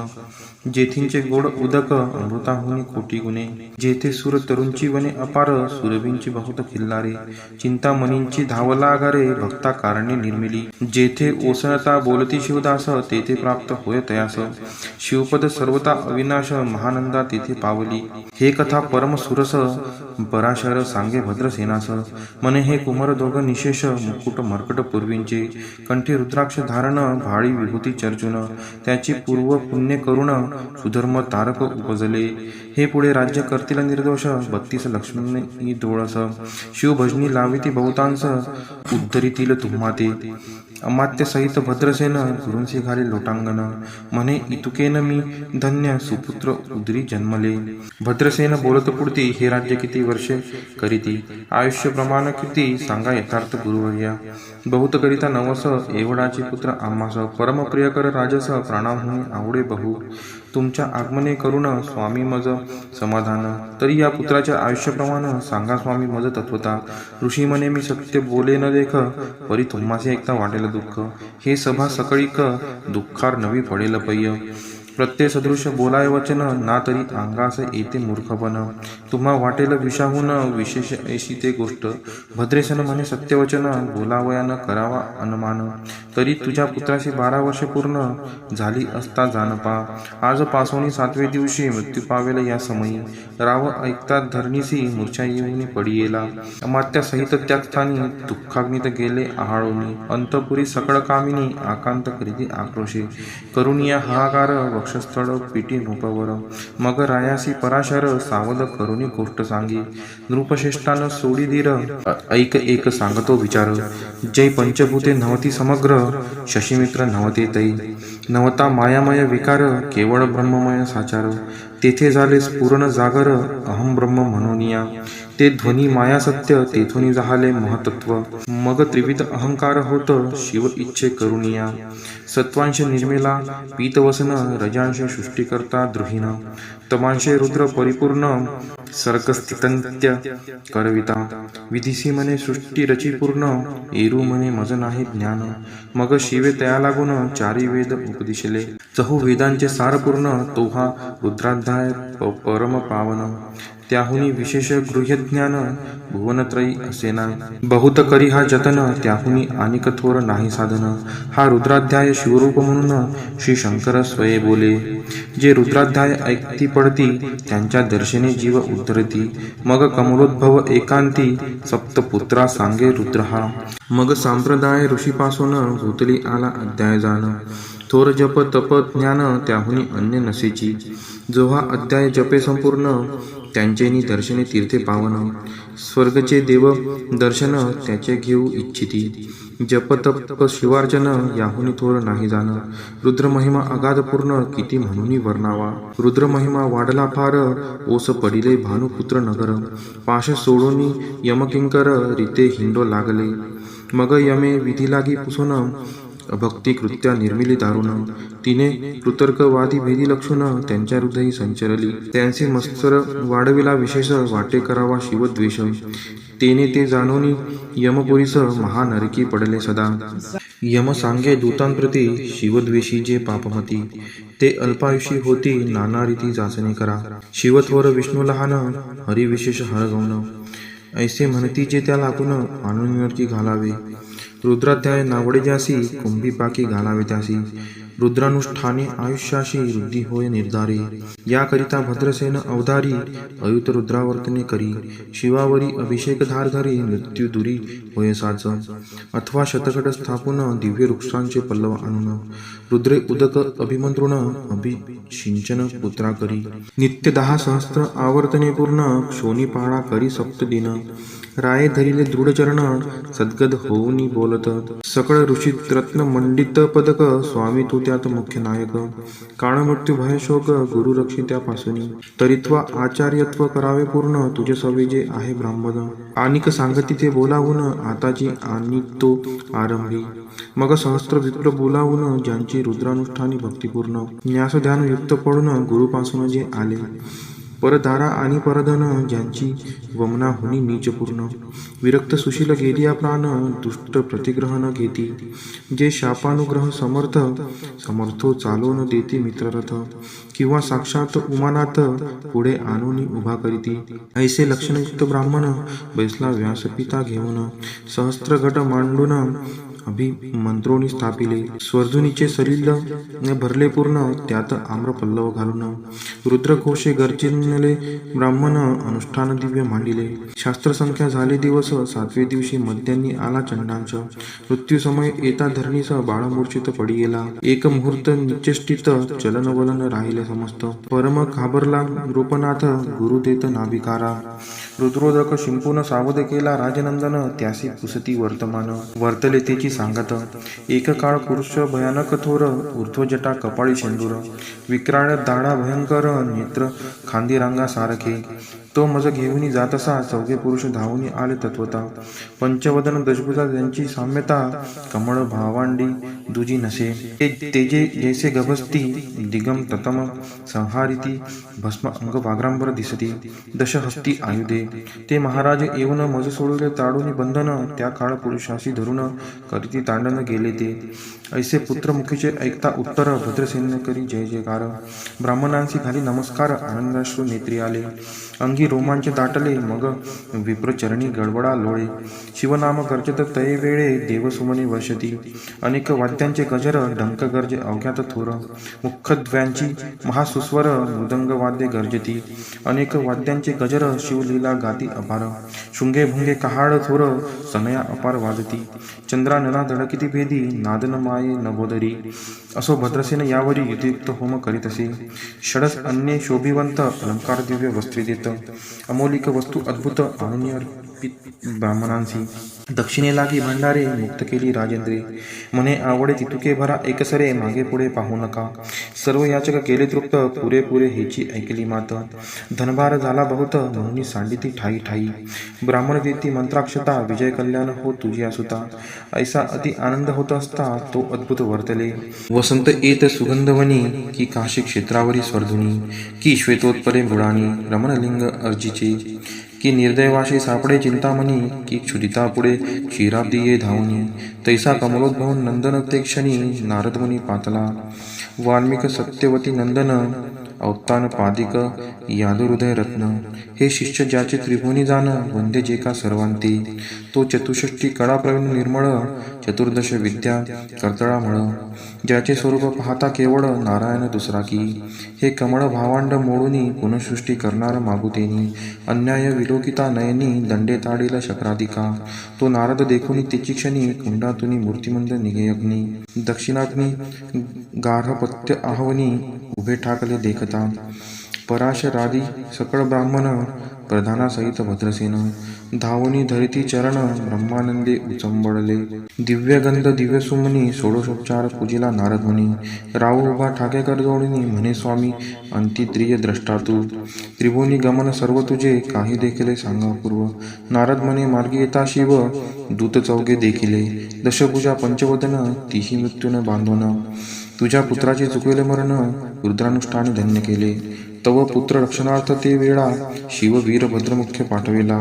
जेथींचे गोड उदक, अमृताहुनी कोटी गुणे, जेथे सुर तरुंची वने अपार, सुरभींची बहुत खिल्लारे, चिंतामणींची धावला आगारे, भक्ता कारणे निर्मिली, जेथे ओसळता बोलती शिवदास, तेथे प्राप्त होय तयास, शिवपद सर्वता अविनाश, महानंदा तेथे पावली, हे कथा परम सुरस, पराशर सांगे भद्रसेनास, मने हे कुमार दोघ निशेष, मुकुट मर्कट पूर्वींचे, कंठी रुद्राक्ष धारण, भाळी विभूती चर्चुन, त्याची पूर्व पुण्य करुण, सुधर्म तारक उपजले, हे पुढे राज्य करतील निर्दोष, 32 लक्ष्मी डोळस, शिवभजनी लाविती बहुतांस, उद्धरितील तुम्हा ते, अमात्य सहित भद्रसेन, गुरूंसी घाली लोटांगण, म्हणे इतुकेन मी धन्य, सुपुत्र उदरी जन्मले, भद्रसेन बोलत पुढती, हे राज्य किती वर्षे करीती, आयुष्य प्रमाण किती, सांगा यथार्थ गुरुवर्या, बहुत करिता नवस, एवढाची पुत्र आम्हास, परम प्रियकर राजस, प्राणाहुनी आवडे बहु, तुमच्या आगमने करुण, स्वामी मज समाधान, तरी या पुत्राच्या आयुष्यप्रमाण, सांगा स्वामी मज तत्वता, ऋषी म्हणे मी सत्य बोले न देख, परी तुम्हासे एकता वाटेल दुःख, हे सभा सकळीक, दुःखार नवी पडेल पय्य, प्रत्यय सदृश बोलाय वचन, ना तरी अंगास येते मूर्खपण, तुम्हा वाटेल विषाहून, विशेष ऐशी ते गोष्ट, भद्रेसन म्हणे सत्यवचन, बोलावयान करावा अनुमान, तरी तुझ्या पुत्राशी 12 वर्षे पूर्ण, झाली असता जानपा, आज पासोनी 7वे दिवशी, मृत्यू पावेल या समयी, राव ऐकतात धरणीसी, मूर्छा येऊनी पडियेला, अमात्या सहित त्याच स्थानी, दुःखाग्नीत गेले आहाळोनी, अंतपुरी सकळ कामिनी, आकांत करीती आक्रोशे, करुनिया हाहाकार, वक्षस्थळ पिटी नृपवर, मग रायासी पराशर, सावध करुनी गोष्ट सांगी, नृपश्रेष्ठान सोडी धीर, ऐक एक सांगतो विचार, जय पंचभूते नव्हती समग्र, शशीमित्र नव्हते तै, नवता मायामय विकार, केवळ ब्रह्ममय साचार, तेथे झाले स्फुरण जागर, अहम ब्रह्म म्हणूनिया, ते ध्वनी माया सत्य, तेथून झाले महतत्व, मग त्रिविध अहंकार होत, शिव इच्छे करुनिया, सत्वांश निर्मिला पीतवसन, रजांश सृष्टीकर्ता द्रुहीन, तमांशे रुद्र परिपूर्ण, सर्गस्थितंत्य करविता, विधिसी म्हणे सृष्टी रची पूर्ण, एरू म्हणे मज नाही ज्ञान, मग शिवे तया लागून, चारी वेद उपदिशले, चहू वेदांचे सार पूर्ण, तो हा रुद्राध्याय परम पावन, त्याहुनी विशेष गृह्यज्ञान, भुवनत्रयी असेना, बहुत करी हा जतन, त्याहुनी अनिक थोर नाही साधन, हा रुद्राध्याय शिवरूप म्हणून, श्री शंकर स्वये बोले, जे रुद्राध्याय ऐकती पडती, त्यांच्या दर्शने जीव उद्धरती, मग कमलोद्भव एकांती, सप्तपुत्रा सांगे रुद्र हा, मग संप्रदाय ऋषीपासून, भूतली आला अध्याय जाण, थोर जप तप ज्ञान, त्याहुनी अन्य नसेची, जो हा अध्याय जपे संपूर्ण, त्यांचेनी दर्शने तीर्थे पावन, स्वर्गचे देव दर्शन, त्याचे घेऊ इच्छिती, जप तप शिवार्चन, याहुनी थोर नाही जाण, रुद्र महिमा अगाध पूर्ण, किती म्हणून वर्णावा, रुद्र महिमा वाढला फार, ओस पडिले भानुपुत्र नगर, पाश सोडून यमकिंकर, रीते हिंडो लागले, मग यमे विधी लागी पुसून, भक्ती कृत्या निर्मिली दारुण, तिने कृतर्कवादी भेदी लक्षुण, त्यांच्या हृदयी संचरली, त्यांचे मत्सर वाढविला विशेष, वाटे करावा शिवद्वेष, तेने ते जाणून यमपुरीस, महानरकी पडले सदा, यम सांगे दूतांप्रती, शिवद्वेषी जे पापमती, ते अल्पायुषी होती, नाना रीती जाचणे करा, शिवथोर विष्णू लहान, हरिविशेष हरगवण, ऐसे म्हणती जे त्या लागून, आणून घालावे, रुद्राध्याय नावडे ज्यासी, कुंभी पाकी घालावे त्यासी, रुद्रानुष्ठाने आयुष्याशी वृद्धी होय निर्धारे. याकरिता भद्रसेन अवधारी अयुत रुद्रावर्तने करी. शिवावरी अभिषेक धार धरी मृत्यू दुरी होय साच. अथवा शतकट स्थापून दिव्य वृक्षांचे पल्लव आणून रुद्रे उदक अभिमंत्रुण अभिषिंचन पुत्रा करी. नित्य 10 सहस्त्र आवर्तने पूर्ण क्षोणी पाळा करी सप्तदिन. राये धरिले दृढ चरण सद्गद होऊनी बोलत. सकळ ऋषीत रत्न मंडित पदक स्वामी तू त्यात मुख्य नायक. काळ मृत्यू भय शोक गुरु रक्षी त्यापासूनी. तरित्वा आचार्यत्व करावे पूर्ण तुझे सवे जे आहे ब्राह्मण. आनिक सांगती ते बोलावून आताची आणि तो आरंभी. मग सहस्त्र विप्र बोलावून ज्यांची रुद्रानुष्ठानी भक्तिपूर्ण. न्यास ध्यान युक्त पडून गुरुपासून जे आले. परदारा आणि परधन ज्यांची वमना होनी नीचपूर्ण. विरक्त सुशील गेलिया प्राण दुष्ट प्रतिग्रह न घेती. जे शापानुग्रह समर्थो चालवून देती मित्ररथ. किंवा साक्षात उमानाथ पुढे आणून उभा करीती. ऐसे लक्षणयुक्त ब्राह्मण बैसला व्यासपिता घेऊन. सहस्त्र घट मांडून अभिमंत्रोनी स्थापिले. स्वर्धुनीचे सलिल भरले पूर्ण त्यात आम्र पल्लव घालून. रुद्रघोषे गर्जिनले ब्राह्मण अनुष्ठान दिव्य मांडिले. शास्त्र संख्या झाले दिवस 7वे दिवशी मध्यान्नी आला चंडांच. मृत्यू समय येता धरणीस बाळमूर्छित पडी गेला. एक मुहूर्त निचेष्टित चलन वलन राहिले समस्त. परम घाबरला नृपनाथ गुरु देत नाभिकारा. रुद्रोदक शिंपून सावध केला राजनंदन त्यासी पुसती वर्तमान. वर्तले तेची सांगत. एक काळ पुरुष भयानक थोर ऊर्ध्वजटा कपाळी शेंदूर. विक्राळ दाढा भयंकर नेत्र खांदी रांगा सारखे. तो मज घेऊन जातसा चौघे पुरुष धावून आले तत्वता. पंचवदन दशभुजा त्यांची साम्यता. कमळ भावांडी दुजी नसे. तेजे जैसे गभस्ती दिगम ततम संहारिती. भस्म अंग वाग्रांबर दिसती. दशहस्ती आयुधे. ते महाराज येऊन मज सोडले ताडून बंधन. त्या काळ पुरुषाशी धरून करीती तांडन गेले ते. ऐसे पुत्रमुखीचे ऐकता उत्तर भद्रसेन करी जय जयकार. ब्राह्मणांशी खाली नमस्कार आनंदाश्रू नेत्री आले. अंगी रोमांच दाटले मग विप्रचरणी गडबडा लोळे. शिवनाम गर्जत तये वेळे देवसुमने वर्षती. अनेक वाद्यांचे गजर डंक गर्जे अवघ्यात थोर. मुखद्व्यांची महासुस्वर मृदंग वाद्ये गर्जती. अनेक वाद्यांचे गजर शिवलीला गाती अपार. शुंगे भुंगे कहाड थोर सनया अपार वाजती. चंद्रानना धडकिती भेदी नादन माये नभोदरी. असो भद्रसेन यावरी युतियुक्त होम करीत असे. षडस अन्ये शोभिवंत अलंकार दिव्य वस्त्रे देत. अमौलिक वस्तू अद्भुत आणून अर्पित ब्राह्मणांसी. दक्षिणे लागी भांडारे मुक्त केली राजेंद्रे. म्हणे आवडे तितुके भरा एकसरे मागे पुढे पाहू नका. सर्व याचक केले तृप्त पुरेपुरे हेची ऐकली मात. धनभार झाला बहुत म्हणून सांडिती ठाई ठाई. ब्राह्मण देती मंत्राक्षता विजय कल्याण हो तुझी असुता. ऐसा अति आनंद होत असता तो अद्भुत वर्तले. वसंत येत सुगंधवनी की काशी क्षेत्रावरी स्वर्धुनी. की श्वेतोत्परे मृडानी रमणलिंग अर्जीचे. की निर्दैवाशी सापडे चिंतामणी. की क्षुदिता पुढे क्षीराब्दी ये धावनी. तैसा कमलोद्भव नंदन ते क्षणी नारदमुनी पातला. वाल्मिक सत्यवती नंदन अवतान पादिक यादहृदय रत्न. हे शिष्य ज्याचे त्रिभुवनी जाण वंदे जे का सर्वांती. तो चतुष्षष्टी कळा प्रवीण निर्मळ. चतुर्दश विद्या कर्तळामळ. ज्याचे स्वरूप पाहता केवळ नारायण दुसरा की. हे कमळ भावांड मोडूनी पुनःसृष्टी करणार मागुतेनी. अन्याय विलोकिता नयनी दंडे ताडील शक्राधिका. तो नारद देखुनी तिची क्षणी कुंडातुनी मूर्तिमंद निघे अग्नी. दक्षिणाग्नी गार्हपत्य आहवनी उभे ठाकले देखता. पराशरादी सकळ ब्राह्मण प्रधानासहित भद्रसेन. धावनी धरिती चरण ब्रह्मानंदे उचंबळले. दिव्यगंध दिव्यसुमनी षोडशोपचार पूजिला नारदमुनी. राव उभा ठाकेकर जोडणी म्हणे स्वामी अंतिद्रिय द्रष्टा तू. त्रिभुवनी गमन सर्व तुझे काही देखील सांगा पूर्व. नारद म्हणे मार्गी येता शिव दूत चौघे देखिले. दशभुजा पंचवदन तीही मृत्यून बांधवण. तुझ्या पुत्राचे चुकवेले मरण रुद्रानुष्ठाने धन्य केले. तव पुत्र रक्षणार्थ ते वेळा शिव वीर भद्रमुख्य पाठविला.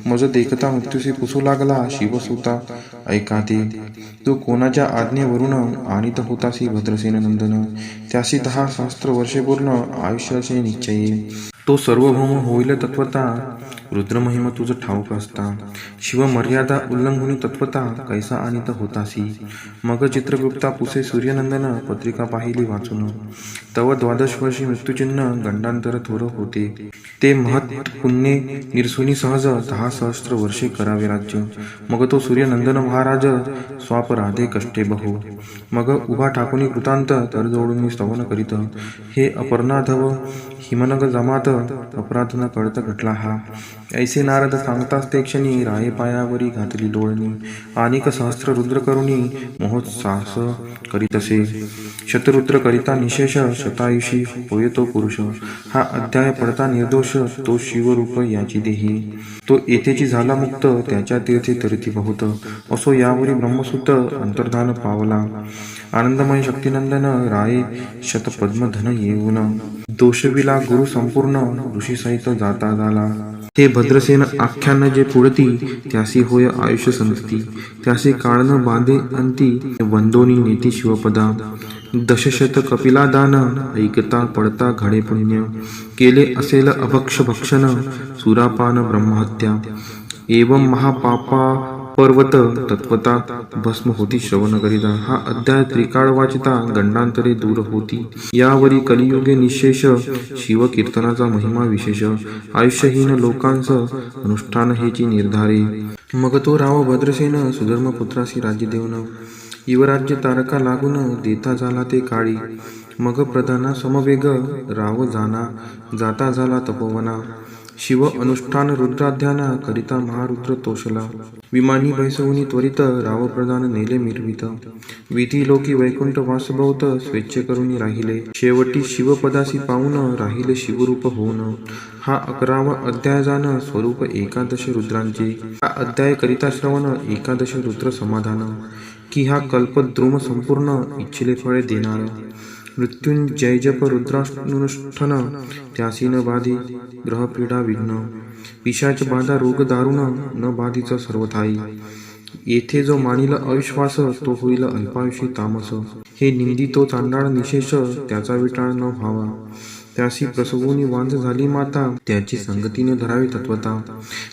मज देखता मृत्यूशी पुसू लागला शिवसुता ऐका ते. तू कोणाच्या आज्ञेवरून आणीत होतासी भद्रसेन नंदन. त्यासी 10 सहस्त्र वर्षे पूर्ण आयुष्याचे निश्चये. तो सार्वभौम होईल तत्वता, रुद्रमहिमा तुझ ठाऊक असता. शिव मर्यादा उल्लंघुनी तत्वता, कैसा अनित होतासी. मग चित्रगुप्ता पुसे सूर्यनंदन, पत्रिका पाहिली वाचून. तव 12 वर्षी मृत्यूचिन्ह, गंडांतर थोर होते. ते महत् पुण्ये निरसुनी सहज, 10 सहस्त्र वर्षे करावे राज्य. मग तो सूर्यनंदन महाराज, स्वापराधे कष्टे बहु. मग उभा ठाकुनी कृतांत, तर जोडून स्तवन करीत. हे अपर्णाधव हिमनग जमात, अपराध न कळत घटला हा. ऐसे नारद सांगताच ते क्षणी, राये पायावरी घातली डोळणी. अनेक सहस्त्र रुद्र करुणी, महोत्सास करीतसे. शतरुद्र करिता निशेष, शतायुषी होय तो पुरुष. हा अध्याय पडता निर्दोष, तो शिवरूप याची देही. तो येथेची झाला मुक्त, त्याच्या तीर्थे तरती बहुत. असो यावरी ब्रह्मसूत, अंतर्धान पावला. आनंदमय शक्तिनंदन, राये शतपद्मधन येऊन. दोषविला गुरु संपूर्ण, ऋषीसहित जाता झाला. हे भद्रसेन आख्यान जे पुढती, त्यासी होय आयुष्य संतती. त्यासी काळ न बांधे अंती, वंदोनी नेती शिवपदा. दशशत कपिला दान, ऐकता पडता घडे पुण्य. केले असेल अभक्ष भक्षण, सुरापान ब्रह्महत्या. एवं महापापा पर्वत, तत्वता भस्म होती श्रवण करिता. हा अध्याय त्रिकाळ वाचिता, गंडांतरे दूर होती. यावरी कलियुगे निशेष, शिव कीर्तनाचा महिमा विशेष. आयुष्यहीन लोकांस, अनुष्ठान हेची निर्धारे. मग तो राव भद्रसेन, सुधर्मपुत्रासी राज्य देऊन. युवराज्य तारका लागून, देता झाला ते काळी. मग प्रधाना समवेग, राव जाता झाला तपोवना. शिव अनुष्ठान रुद्राध्याना, करिता महारुद्र तोषला. विमानी बैसवुनी त्वरित, राव प्रधान नेले मिरवित. विधी लोकी वैकुंठ वासभोवत, स्वेच्छे करुनी राहिले. शेवटी शिवपदासी पाऊन, राहिले शिवरूप होऊन. हा 11वा अध्याय जाण, स्वरूप 11 रुद्रांचे. हा अध्याय करिता श्रवण, 11 रुद्र समाधान. की हा कल्पद्रुम संपूर्ण, इच्छिले फळे देणार. मृत्युंजय जप रुद्रानुष्ठन, त्यासी न बाधी ग्रहपीडा विघ्न. पिशाच बाधा रोग दारुण, न बाधीच सर्वथाई. येथे जो मानिल अविश्वास, तो होईल अल्पायुषी तामस. हे निंदी तो चांडाळ निशेष, त्याचा विटाळ न व्हावा. त्यासी प्रसवूनी वांझ झाली माता, त्याची संगतीने धरावी तत्वता.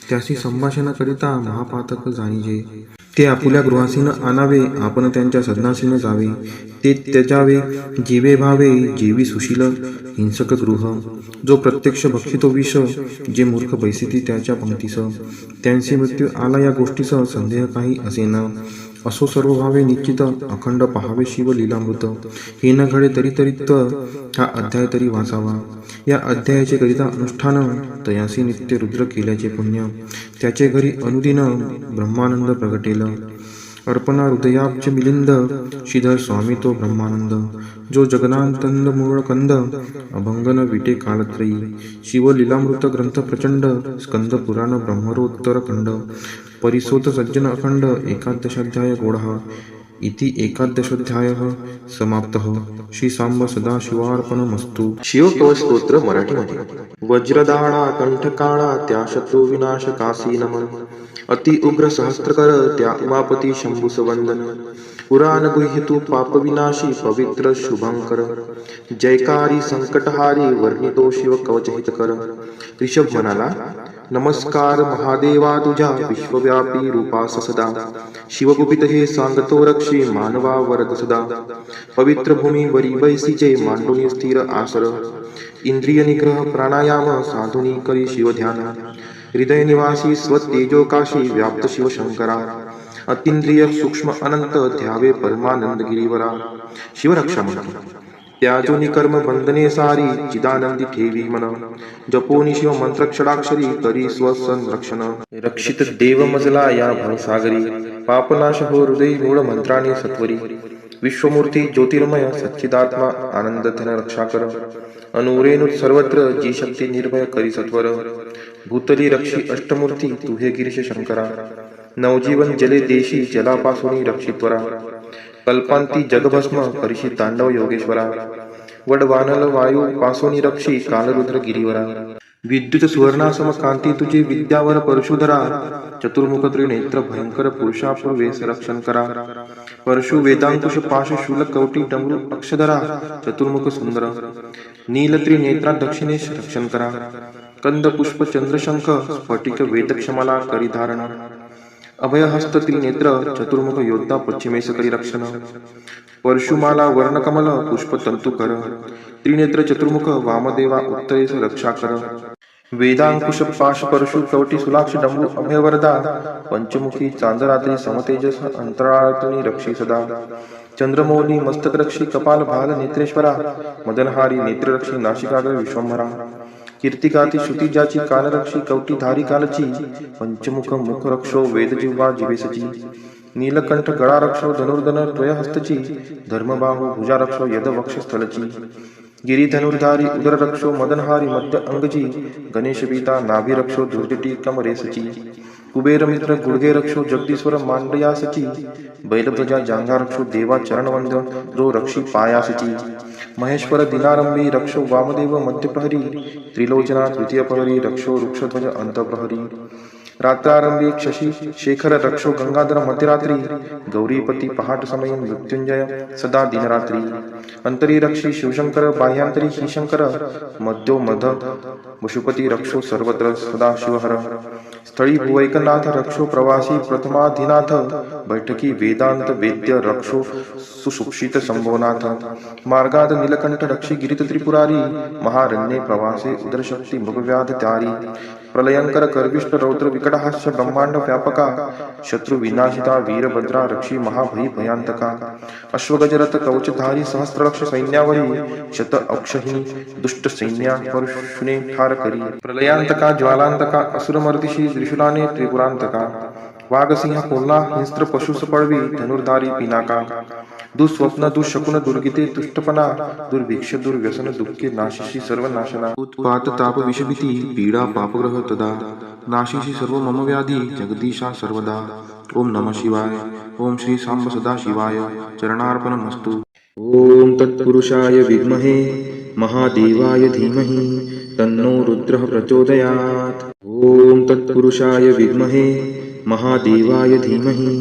त्यासी संभाषण करिता, महापातक जाणीजे. ते आपुल्या गृहासीन आणावे, आपण त्यांच्या सदनासीन जावे. ते त्यजावे जीवे भावे, जीवी सुशील हिंसक गृह. जो प्रत्यक्ष भक्षितो विष, जे मूर्ख बैसिती त्याच्या पंक्तीस. त्यांचे मृत्यू आला या गोष्टीस, संदेह काही असेन. असो सर्व भावे निश्चित, अखंड पहावे शिव लीलामृत. हे न घडे तरी हा अध्याय तरी वाचावा. या अध्यायाचे करिता अनुष्ठान, तयासी नित्य रुद्र केल्याचे पुण्य. त्याचे घरी अनुदिन ब्रह्मानंद प्रगटेल. अर्पणा हृदयाब्ज मिलिंद, श्रीधर स्वामी तो ब्रह्मानंद. जो जगनांतंद मूळ कंद, अभंगन विटे कालत्रयी. शिव लीलामृत ग्रंथ प्रचंड, स्कंद पुराण ब्रह्मरोत्तर खंड. परिसोत सज्जन अखंड, 11 गोढा. इति 11 समाप्तः. श्री सांब सदाशिवार्पणमस्तु. शिवकवच स्तोत्र मराठीमध्ये. वज्रदाळा कंठकाळा, त्या शत्रू विनाश कासी नमन. अति उग्र सहस्त्रकर, त्या उमापती शंभुस वंदन. पुराण गुह्यतु पाप विनाशी, पवित्र शुभंकर. जयकारी संकटहारी, वर्णितो शिव कवच हितकर. ऋषभ म्हणाला, नमस्कार महादेवा तुझ्या, विश्वव्यापी रूपास सदा. शिवगुपित हे सांगतो रक्षी, मानवा वरद सदा. पवित्र भूमी वरी बैसीचे, मांडुनी स्थिर आसर. इंद्रिय निग्रह प्राणायाम, साधुनी करी शिवध्यान. हृदय निवासी स्वतेजोकाशी, व्याप्त शिवशंकरा. अतींद्रिय सूक्ष्म अनंत, ध्यावे परमानंद गिरीवरा. शिवरक्षा म्हणतो. त्याजोनी कर्म बंधने सारी, चिदानंदी ठेवी मन. जपोनी शिव मंत्रक्षराक्षरी, करी स्वसंरक्षण. रक्षित देव मजला या भवसागरी, पापनाश हो हृदय मूळ मंत्राने सत्वरी. विश्वमूर्ती ज्योतिर्मय, सच्चिदात्मा आनंद धन रक्षा कर. अनुरेणुत सर्वत्र, जी शक्ती निर्भय करी सत्वर. भूतली रक्षी अष्टमूर्ती, तू हे गिरीश शंकरा. नवजीवन जले देशी, जलापासून रक्षित्वरा. कल्पांती जगभस्म, परिशी तांडव योगेश्वरा. वडवानल वायू पासोनी रक्षी, कालरुद्र गिरीवरा. विद्युत सुवर्णासम कांती तुझे विद्यावर परशुधरा चतुर्मुख त्रिनेत्र भयंकर पुरुषापूर्वेस रक्षण करा परशु वेदांकुश पाश शूल कवटी डमरू अक्षधरा चतुर्मुख सुंदर नील त्रिनेत्रा दक्षिणेश रक्षण करा कंद पुष्प चंद्रशंख स्फटिक वेदक्षमला करी धारण अभयहस्त त्रिनेत्र चतुर्मुख योद्धा पश्चिमेस करी रक्षण परशुमाला वर्णकमल पुष्प तंतुकर त्रिनेत्र चतुर्मुख वामदेवा उत्तरेस रक्षा कर वेदांकुश पाश परशु कवटी सुलाक्ष डमरू अभयवरदा पंचमुखी चांदरात्री समतेजस अंतराळतुनी रक्षी सदा चंद्रमौली मस्तकरक्षी कपाल भाल नेत्रेश्वरा मदनहारी नेत्ररक्षी नाशिकाग्र विश्वंभरा कीर्तिकाती श्रुतिजाची कानरक्षी कवटी धारी कालची पंचमुख मुख रक्षो वेदजिह्वा जिवेसची नीलकंठ गळा रक्षो धनुर्धन द्वयहस्तची धर्मबाहू भुजा रक्षो यद वक्षस्थलची गिरिधनुर्धारी उदर रक्षो मदनहारी मध्य अंगजी गणेश बीता नाभी रक्षो दुर्जटी कमरेसची कुबेर मित्र गुडगे रक्षो जगदीश्वर मांडयासची बैलप्रजा जांघा रक्षो देवा चरणवंद जो रक्षी पायासची महेश्वर दिनारंभी रक्षो वामदेव मध्यप्रहरी त्रिलोचना तृतीय प्रहरी रक्षो वृक्षध्वज अंतप्रहरी रात्रारंभी शशी शेखर रक्षो गंगाधर मध्यरात्री गौरीपती पहाट समय मृत्युंजय सदा दिनरात्री अंतरी रक्षी शिवशंकर बाह्यांतरी ही शंकर मध्यो मध पशुपती रक्षो सर्वत्र सदा शिवहर स्थळी भुवैकनाथ रक्षो प्रवासी प्रथमाधिनाथ बैठकी वेदांत वेद्य रक्षो सुसुक्षित संभवनाथ मार्गाद नीलकंठ रक्षी गिरित त्रिपुरारी महारण्ये प्रवासे उदरशक्ती मृगव्याध त्यारी प्रलयंकर कर्विष्ट रौद्र विकटहास्य ब्रह्मांड व्यापका शत्रु विनाशिता वीरभद्रा रक्षी महाभयी भयांतका अश्वगजरथ कवचधारी सहस्रलक्ष सैन्यावरी शत अक्षहिणी दुष्ट सैन्या परशुने ठार करी प्रलयांतका ज्वालांतका असुरमर्दिशी त्रिशूलाने त्रिपुरांतका वाघसिंह पूर्णा हिंस्त्र पशुस पळवी धनुर्धारी पिनाका दुःस्वप्न दुःशकुन दुर्गिते तुष्टपणा दुर्भिक्ष दुर्व्यसन दुःखे नाशिशी सर्व नाशना उत्पात ताप विषभीती पीडा पापग्रह तदा नाशिशी सर्व मम व्याधी जगदीशा सर्वदा ओम नमः शिवाय ओम श्री सांब सदा शिवाय चरणार्पणमस्तु ओम तत्पुरुषाय विद्महे महादेवाय धीमहि तन्नो रुद्रः प्रचोदयात् ओम तत्पुरुषाय विद्महे महादेवाय धीमहि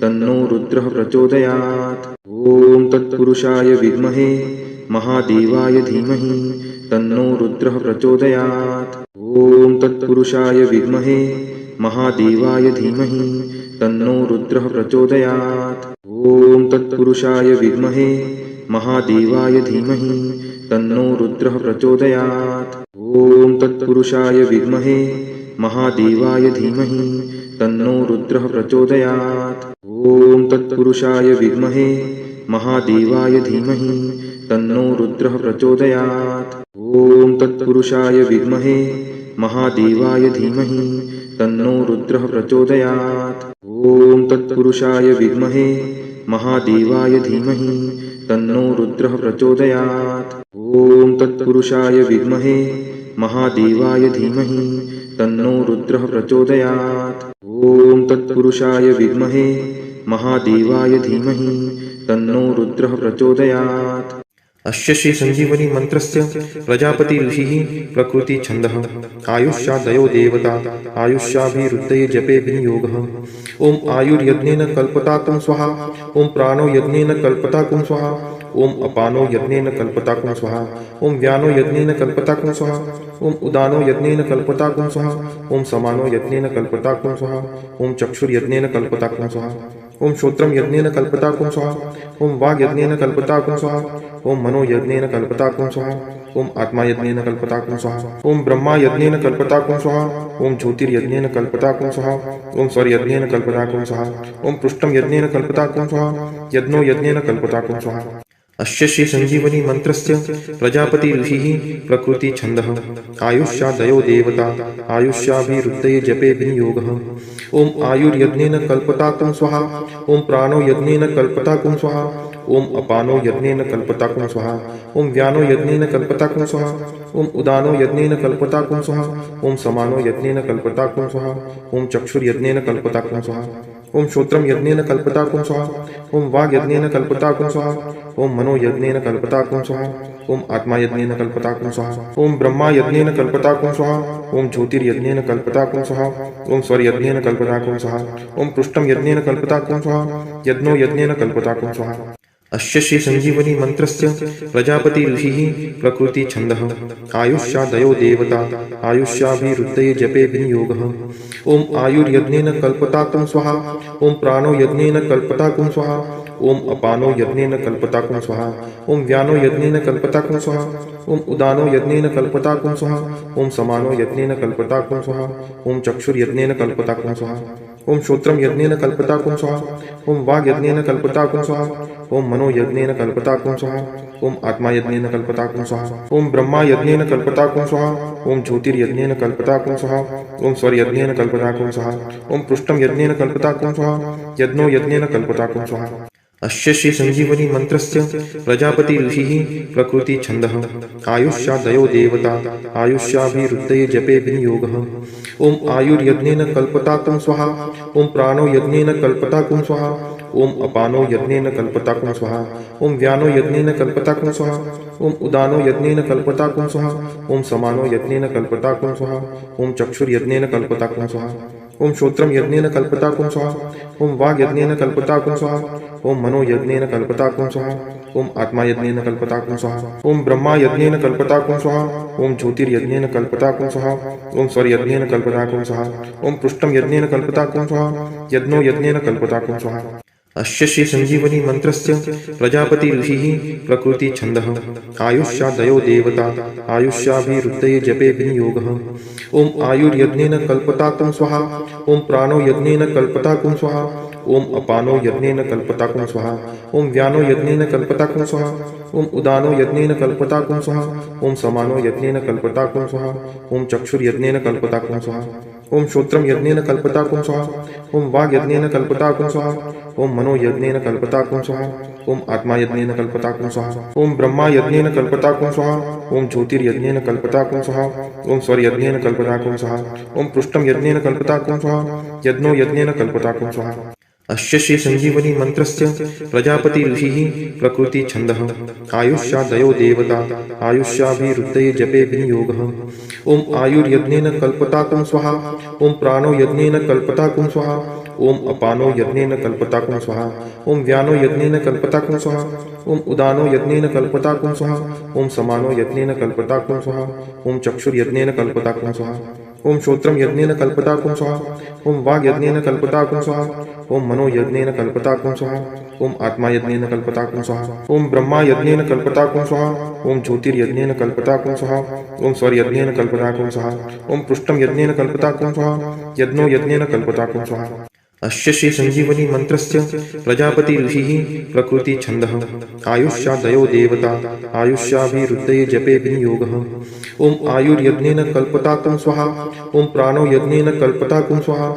तन्नो रुद्रः प्रचोदयात् ओम तत्पुरुषाय विद्महे महादेवाय धीमहि तन्नो रुद्रः प्रचोदयात् ओम तत्पुरुषाय विद्महे महादेवाय धीमहि तन्नो रुद्रः प्रचोदयात् ओम तत्पुरुषाय विद्महे महादेवाय धीमहि तन्नो रुद्रः प्रचोदयात् ओम तत्पुरुषाय विद्महे महादेवाय धीमहि तन्नो रुद्रः प्रचोदयात् ओम तत्पुरुषाय विद्महे महादेवाय धीमहि तन्नो रुद्रः प्रचोदयात् ओम तत्पुरुषाय विद्महे महादेवाय धीमहि तन्नो रुद्रः प्रचोदयात् ओम तत्पुरुषाय विद्महे महादेवाय धीमहि तन्नो रुद्रः प्रचोदयात् ओम तत्पुरुषाय विद्महे महादेवाय धीमहि तन्नो रुद्रः प्रचोदयात् ओम तत्पुरुषाय विद्महे महादेवाय धीमहि तन्नो रुद्रः प्रचोदयात् अस्य श्री संजीवनी मंत्रस्य प्रजापति ऋषिः प्रकृति छन्दः आयुष्यादयो देवता आयुष्याभिरुद्धये जपे विनियोगः ओम आयुर्यज्ञेन कल्पताकुं स्वाहा ओम प्राणो यज्ञेन कल्पताकुं स्वाहा ओम अपानो यज्ञेन कल्पताकुं स्वाहा ओम व्यानो यज्ञेन कल्पताकुं स्वाहा ओम उदानो यज्ञेन कल्पताकुं स्वाहा ओम समानो यज्ञेन कल्पताकुं स्वाहा ओम चक्षुर्यज्ञेन कल्पताकुं स्वाहा ओम श्रोत्रम यज्ञेन कल्पताकुं स्वाहा ओम वाग् यज्ञेन कल्पताकुं स्वाहा ओम मनो यज्ञेन कल्पताकुं स्वाहा ओम आत्मा यज्ञेन कल्पताकुं स्वाहा ओम ब्रह्मा यज्ञेन कल्पताकुं स्वाहा ओम ज्योतिर्यज्ञेन कल्पताकुं स्वाहा ओम स्वर यज्ञेन कल्पताकुं स्वाहा ओम पृष्ठम यज्ञेन कल्पताकुं स्वाहा यज्ञो यज्ञेन कल्पताकुं स्वाहा अस्य श्री संजीवनी मंत्रस्य प्रजापति ऋषिः प्रकृति छन्दः आयुष्यादयो देवता आयुष्याभिरुद्धये जपे विनियोगः ओम आयुर्यज्ञेन कल्पताकुं स्वाहा ओम प्राणो यज्ञेन कल्पताकुं स्वाहा ओम अपानो यज्ञेन कल्पताकुं स्वाहा ओम व्यानो यज्ञेन कल्पताकुं स्वाहा ओम उदानो यज्ञेन कल्पताकुं स्वाहा ओम समानो यज्ञेन कल्पताकुं स्वाहा ओम चक्षुर्यज्ञेन कल्पताकुं स्वाहा ओम श्रोत्रम यज्ञेन कल्पताकुं स्वाहा ओम वाग् यज्ञेन कल्पताकुं स्वाहा ओम मनो यज्ञेन कल्पताकुं स्वाहा ओम आत्मा यज्ञेन कल्पताकुं स्वाहा ओम ब्रह्मा यज्ञेन कल्पताकुं स्वाहा ओम ज्योतिर्यज्ञेन कल्पताकुं स्वाहा ओम स्वर्यज्ञेन कल्पताकुं स्वाहा ओम पृष्ठम यज्ञेन कल्पताकुं स्वाहा यज्ञो यज्ञेन कल्पताकुं स्वाहा अस्य श्री संजीवनी मंत्रस्य प्रजापति ऋषिः प्रकृति छन्दः आयुष्यादयो देवता आयुष्याभिरुद्धये जपे विनियोगः ओम आयुर्यज्ञेन कल्पताकुं स्वाहा ओम प्राणो यज्ञेन कल्पताकुं स्वाहा ओम अपानो यज्ञेन कल्पताकुं स्वाहा ओम व्यानो यज्ञेन कल्पताकुं स्वाहा ओम उदानो यज्ञेन कल्पताकुं स्वाहा ओम समानो यज्ञेन कल्पताकुं स्वाहा ओम चक्षुर्यज्ञेन कल्पताकुं स्वाहा ओम श्रोत्रम यज्ञेन कल्पताकुं स्वाहा ओम वाग् यज्ञेन कल्पताकुं स्वाहा ओम मनो यज्ञेन कल्पताकुं स्वाहा ओम आत्मा यज्ञेन कल्पताकुं स्वाहा ओम ब्रह्मा यज्ञेन कल्पताकुं स्वाहा ओम ज्योतिर्यज्ञेन कल्पताकुं स्वाहा ओम स्वर्यज्ञेन कल्पताकुं स्वाहा ओम पृष्ठम यज्ञेन कल्पताकुं स्वाहा यज्ञो यज्ञेन कल्पताकुं स्वाहा अस्य श्री संजीवनी मंत्रस्य प्रजापति ऋषिः प्रकृति छन्दः आयुष्यादयो देवता आयुष्याभिरुद्धये जपे विनियोगः ओम आयुर्यज्ञेन कल्पताकुं स्वाहा ओम प्राणो यज्ञेन कल्पताकुं स्वाहा ओम अपानो यज्ञेन कल्पताकुं स्वाहा ओम व्यानो यज्ञेन कल्पताकुं स्वाहा ओम उदानो यज्ञेन कल्पताकुं स्वाहा ओम समानो यज्ञेन कल्पताकुं स्वाहा ओम चक्षुर्यज्ञेन कल्पताकुं स्वाहा ओम श्रोत्रम यज्ञेन कल्पताकुं स्वाहा ओम वाग् यज्ञेन कल्पताकुं स्वाहा ओम मनो यज्ञेन कल्पताकुं स्वाहा ओम आत्मा यज्ञेन कल्पताकुं स्वाहा ओम ब्रह्मा यज्ञेन कल्पताकुं स्वाहा ओम ज्योतिर्यज्ञेन कल्पताकुं स्वाहा ओम स्वर्यज्ञेन कल्पताकुं स्वाहा ओम पृष्ठम यज्ञेन कल्पताकुं स्वाहा यज्ञो यज्ञेन कल्पताकुं स्वाहा अस्य श्री संजीवनी मंत्रस्य प्रजापति ऋषिः प्रकृति छन्दः आयुष्यादयो देवता आयुष्याभिरुद्धये जपे विनियोगः ओम आयुर्यज्ञेन कल्पताकुं स्वाहा ओम प्राणो यज्ञेन कल्पताकुं स्वाहा ओम अपानो यज्ञेन कल्पताकुं स्वाहा ओम व्यानो यज्ञेन कल्पताकुं स्वाहा ओम उदानो यज्ञेन कल्पताकुं स्वाहा ओम समानो यज्ञेन कल्पताकुं स्वाहा ओम चक्षुर्यज्ञेन कल्पताकुं स्वाहा ओम श्रोत्रम यज्ञेन कल्पताकुं स्वाहा ओम वाग् यज्ञेन कल्पताकुं स्वाहा ओम मनो यज्ञेन कल्पताकुं स्वाहा ओम आत्मा यज्ञेन कल्पताकुं स्वाहा ओम ब्रह्मा यज्ञेन कल्पताकुं स्वाहा ओम ज्योतिर्यज्ञेन कल्पताकुं स्वाहा ओम स्वर्यज्ञेन कल्पताकुं स्वाहा ओम पृष्ठम यज्ञेन कल्पताकुं स्वाहा यज्ञो यज्ञेन कल्पताकुं स्वाहा अस्य श्री संजीवनी मंत्रस्य प्रजापति ऋषिः प्रकृति छन्दः आयुष्यादयो देवता आयुष्याभिरुद्धये जपे विनियोगः ओम आयुर्यज्ञेन कल्पताकुं स्वाहा ओम प्राणो यज्ञेन कल्पताकुं स्वाहा ओम अपानो यज्ञेन कल्पताकुं स्वाहा ओम व्यानो यज्ञेन कल्पताकुं स्वाहा ओम उदानो यज्ञेन कल्पताकुं स्वाहा ओम समानो यज्ञेन कल्पताकुं स्वाहा ओम चक्षुर्यज्ञेन कल्पताकुं स्वाहा ओम श्रोत्रम यज्ञेन कल्पताकुं स्वाहा ओम वाग् यज्ञेन कल्पताकुं स्वाहा ओम मनो यज्ञेन कल्पताकुं स्वाहा ओम आत्मा यज्ञेन कल्पताकुं स्वाहा ओम ब्रह्मा यज्ञेन कल्पताकुं स्वाहा ओम ज्योतिर्यज्ञेन कल्पताकुं स्वाहा ओम स्वर्यज्ञेन कल्पताकुं स्वाहा ओम पृष्ठम यज्ञेन कल्पताकुं स्वाहा यज्ञो यज्ञेन कल्पताकुं स्वाहा अस्य श्री संजीवनी मंत्रस्य प्रजापति ऋषिः प्रकृति छन्दः आयुष्यादयो देवता आयुष्याभिरुद्धये जपे विनियोगः ओम आयुर्यज्ञेन कल्पताकुं स्वाहा ओम प्राणो यज्ञेन कल्पताकुं स्वाहा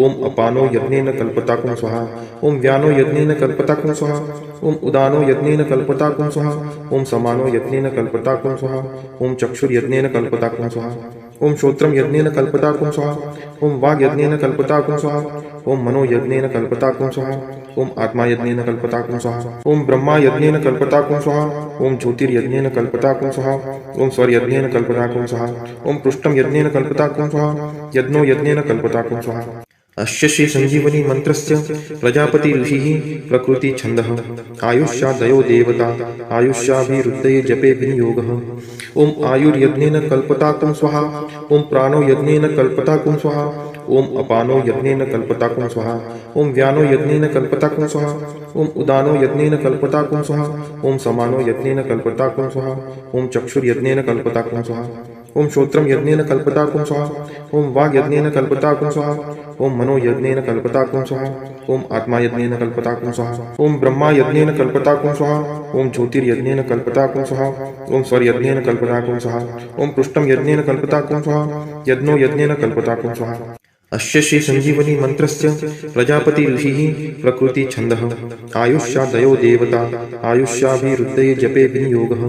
ओम अपानो यज्ञेन कल्पताकुं स्वाहा ओम व्यानो यज्ञेन कल्पताकुं स्वाहा ओम उदानो यज्ञेन कल्पताकुं स्वाहा ओम समानो यज्ञेन कल्पताकुं स्वाहा ओम चक्षुर्यज्ञेन कल्पताकुं स्वाहा ओम श्रोत्रम यज्ञेन कल्पताकुं स्वाहा ओम वाग् यज्ञेन कल्पताकुं स्वाहा ओम मनो यज्ञेन कल्पताकुं स्वाहा ओम आत्मा यज्ञेन कल्पताकुं स्वाहा ओम ब्रह्मा यज्ञेन कल्पताकुं स्वाहा ओम ज्योतिर्यज्ञेन कल्पताकुं स्वाहा ओम स्वर्यज्ञेन कल्पताकुं स्वाहा ओम पृष्ठम यज्ञेन कल्पताकुं स्वाहा यज्ञो यज्ञेन कल्पताकुं स्वाहा अस्य श्री संजीवनी मंत्रस्य प्रजापति ऋषिः प्रकृति छन्दः आयुष्यादयो देवता आयुष्याभिरुद्धये जपे विनियोगः ओम आयुर्यज्ञेन कल्पताकुं स्वाहा ओम प्राणो यज्ञेन कल्पताकुं स्वाहा ओम अपानो यज्ञेन कल्पताकुं स्वाहा ओम व्यानो यज्ञेन कल्पताकुं स्वाहा ओम उदानो यज्ञेन कल्पताकुं स्वाहा ओम समानो यज्ञेन कल्पताकुं स्वाहा ओम चक्षुर्यज्ञेन कल्पताकुं स्वाहा ओम श्रोत्रम यज्ञेन कल्पताकुं स्वाहा ओम वाग् यज्ञेन कल्पताकुं स्वाहा ओम मनो यज्ञेन कल्पताकुं स्वाहा ओम आत्मा यज्ञेन कल्पताकुं स्वाहा ओम ब्रह्मा यज्ञेन कल्पताकुं स्वाहा ओम ज्योतिर्यज्ञेन कल्पताकुं स्वाहा ओम स्वर्यज्ञेन कल्पताकुं स्वाहा ओम पृष्ठम यज्ञेन कल्पताकुं स्वाहा यज्ञो यज्ञेन कल्पताकुं स्वाहा अस्य श्री संजीवनी मंत्रस्य प्रजापति ऋषिः प्रकृति छन्दः आयुष्यादयो देवता आयुष्याभिरुद्धये जपे विनियोगः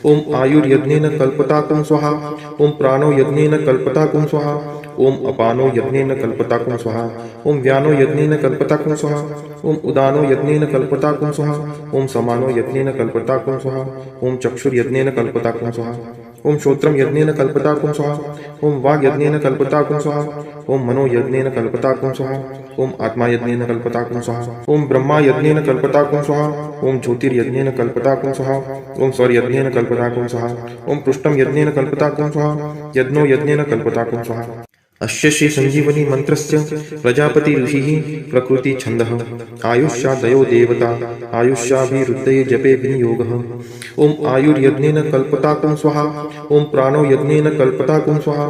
ओम आयुर्यज्ञेन कल्पताकुं स्वाहा ओम प्राणो यज्ञेन कल्पताकुं स्वाहा ओम अपानो यज्ञेन कल्पताकुं स्वाहा ओम व्यानो यज्ञेन कल्पताकुं स्वाहा ओम उदानो यज्ञेन कल्पताकुं स्वाहा ओम समानो यज्ञेन कल्पताकुं स्वाहा ओम चक्षुर्यज्ञेन कल्पताकुं स्वाहा ओम श्रोत्रम यज्ञेन कल्पताकुं स्वाहा ओम वाग यज्ञेन कल्पताकुं स्वाहा ओम मनो यज्ञेन कल्पताकुं स्वाहा ओम आत्मा यज्ञेन कल्पताकुं स्वाहा ओम ब्रह्मा यज्ञेन कल्पताकुं स्वाहा ओम ज्योतिर्यज्ञेन कल्पताकुं स्वाहा ओम सौर यज्ञेन कल्पताकुं स्वाहा ओम पृष्ठम यज्ञेन कल्पताकुं स्वाहा यज्ञो यज्ञेन कल्पताकुं स्वाहा अस्य श्री संजीवनी मंत्रस्य प्रजापति ऋषिः प्रकृति छन्दः आयुष्यादयो देवता आयुष्याभिरुद्धये जपे विनियोगः ओम आयुर्यज्ञेन कल्पताकुं स्वाहा ओम प्राणो यज्ञेन कल्पताकुं स्वाहा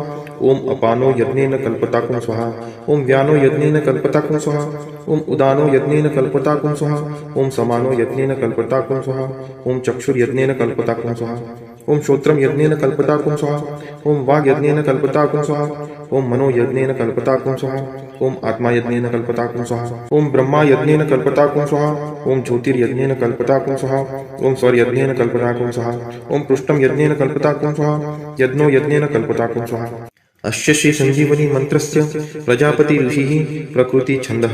ओम अपानो यज्ञेन कल्पताकुं स्वाहा ओम व्यानो यज्ञेन कल्पताकुं स्वाहा ओम उदानो यज्ञेन कल्पताकुं स्वाहा ओम समानो यज्ञेन कल्पताकुं स्वाहा ओम चक्षुर्यज्ञेन कल्पताकुं स्वाहा ओम श्रोत्रम यज्ञेन कल्पताकुं स्वाहा ओम वाग यज्ञेन कल्पताकुं स्वाहा ओम मनो यज्ञेन कल्पताकुं स्वाहा ओम आत्मा यज्ञेन कल्पताकुं स्वाहा ओम ब्रह्मा यज्ञेन कल्पताकुं स्वाहा ओम ज्योतिर्यज्ञेन कल्पताकुं स्वाहा ओम सौर यज्ञेन कल्पताकुं स्वाहा ओम पृष्ठम यज्ञेन कल्पताकुं स्वाहा यज्ञो यज्ञेन कल्पताकुं स्वाहा अस्य श्री संजीवनी मंत्रस्य प्रजापति ऋषिः प्रकृति छन्दः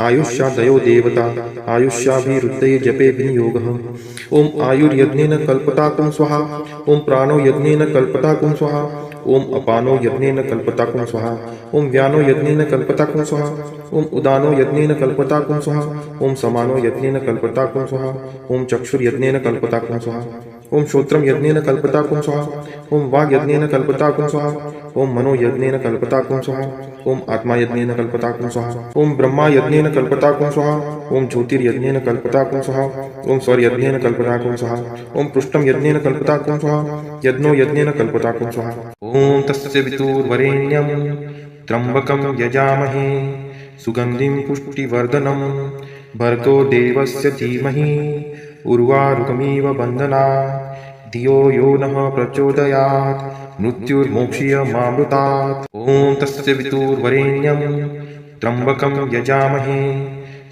आयुष्यादयो देवता आयुष्याभिरुद्धये जपे विनियोगः ओम आयुर्यज्ञेन कल्पताकुं स्वाहा ओम प्राणो यज्ञेन कल्पताकुं स्वाहा ओम अपानो यज्ञेन कल्पताकुं स्वाहा ओम व्यानो यज्ञेन कल्पताकुं स्वाहा ओम उदानो यज्ञेन कल्पताकुं स्वाहा ओम समानो यज्ञेन कल्पताकुं स्वाहा ओम चक्षुर्यज्ञेन कल्पताकुं स्वाहा ओम श्रोत्रम यज्ञेन कल्पताकुं स्वाहा ओम वाग यज्ञेन कल्पताकुं स्वाहा ओम मनो यज्ञेन कल्पताकुं स्वाहा ओम आत्मा यज्ञेन कल्पताकुं स्वाहा ओम ब्रह्मा यज्ञेन कल्पताकुं स्वाहा ओम ज्योतिर्यज्ञेन कल्पताकुं स्वाहा ओम सौर यज्ञेन कल्पताकुं स्वाहा ओम पृष्ठम यज्ञेन कल्पताकुं स्वाहा यज्ञो यज्ञेन कल्पताकुं स्वाहा ओम तस्य वितुर्वरेण्यं त्र्यंबकं यजामहे सुगंधिं पुष्टिवर्धनं भर्गो देवस्य धीमहि उर्वारुकमिव बन्धनात् धियो यो नः प्रचोदयात् मृत्युर्मोक्षीयमामृतात् ॐ तस्य वितुर्वरेण्यं त्र्यंबकं यजामहे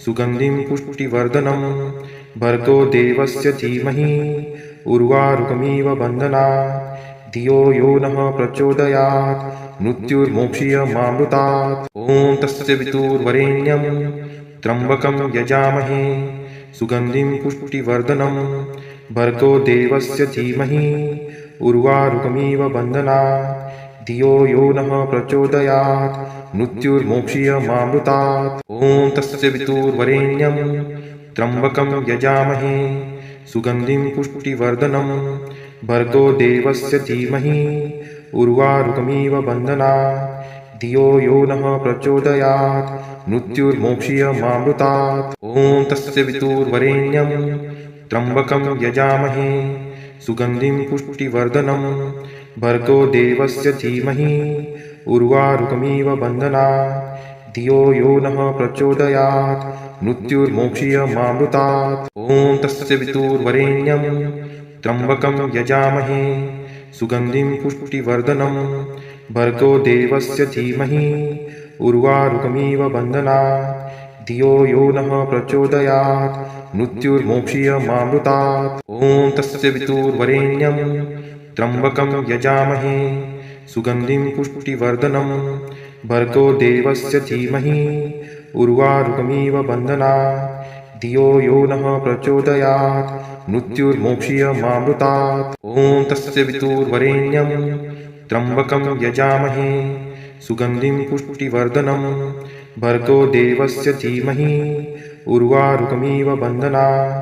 सुगन्धिं पुष्टिवर्धनं भर्गो देवस्य धीमहि उर्वारुकमिव बन्धनात् धियो यो नः प्रचोदयात् मृत्युर्मोक्षीयमामृतात् ॐ तस्य वितुर्वरेण्यं त्र्यंबकं यजामहे सुगंधिं पुष्टिवर्धनं भर्गो देवस्य धीमहि उर्वारुकमिव बन्धनात् धियो यो नः प्रचोदयात् मृत्युर्मोक्षीयमामृतात् ॐ तस्य वितुर्वरेण्यं त्र्यंबकं यजामहे सुगंधिं पुष्टिवर्धनं भर्गो देवस्य धीमहि उर्वारुकमिव बन्धनात् धियो यो नः प्रचोदयात् मृत्युर्मोक्षीयमामृतात् ॐ तस्य वितुर्वरेण्यं त्र्यंबकं यजामहे सुगंधिं पुष्टिवर्धनं भर्गो देवस्य धीमहि उर्वारुकमिव बन्धनात् धियो यो नः प्रचोदयात् मृत्युर्मोक्षीयमामृतात् ॐ तस्य वितुर्वरेण्यं त्र्यंबकं यजामहे सुगंधिं पुष्टिवर्धनं भर्गो देवस्य धीमहि उर्वारुकमिव बन्धनात् धियो यो नः प्रचोदयात् मृत्युर्मोक्षीयमामृतात् ॐ तस्य वितुर्वरेण्यं त्र्यंबकं यजामहे सुगंधिं पुष्टिवर्धनं भर्गो देवस्य धीमहि उर्वारुकमिव बन्धनात् धियो यो नः प्रचोदयात् मृत्युर्मोक्षीयमामृतात् ॐ तस्य वितुर्वरेण्यं त्र्यंबकं यजामहे सुगंधिं पुष्टिवर्धनं भर्गो देवस्य धीमहि उर्वारुकमिव बन्धनात्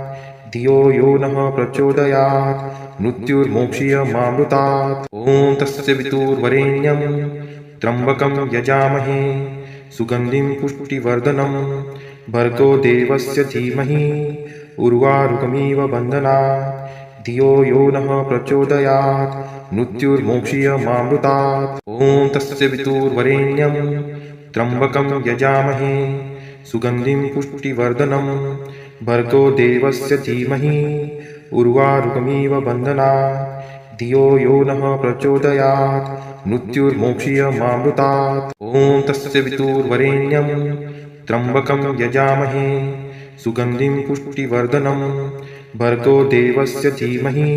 धियो यो नः प्रचोदयात् मृत्युर्मोक्षीयमामृतात् ॐ तस्य वितुर्वरेण्यं त्र्यंबकं यजामहे सुगंधिं पुष्टिवर्धनं भर्गो देवस्य धीमहि उर्वारुकमिव बन्धनात् धियो यो नः प्रचोदयात् मृत्युर्मोक्षीयमामृतात् ॐ तस्य वितुर्वरेण्यं त्र्यंबकं यजामहे सुगंधिं पुष्टिवर्धनं भर्गो देवस्य धीमहि उर्वारुकमिव बन्धनात् धियो यो नः प्रचोदयात् मृत्युर्मोक्षीयमामृतात् ॐ तस्य वितुर्वरेण्यं त्र्यंबकं यजामहे सुगंधिं पुष्टिवर्धनं भर्गो देवस्य धीमहि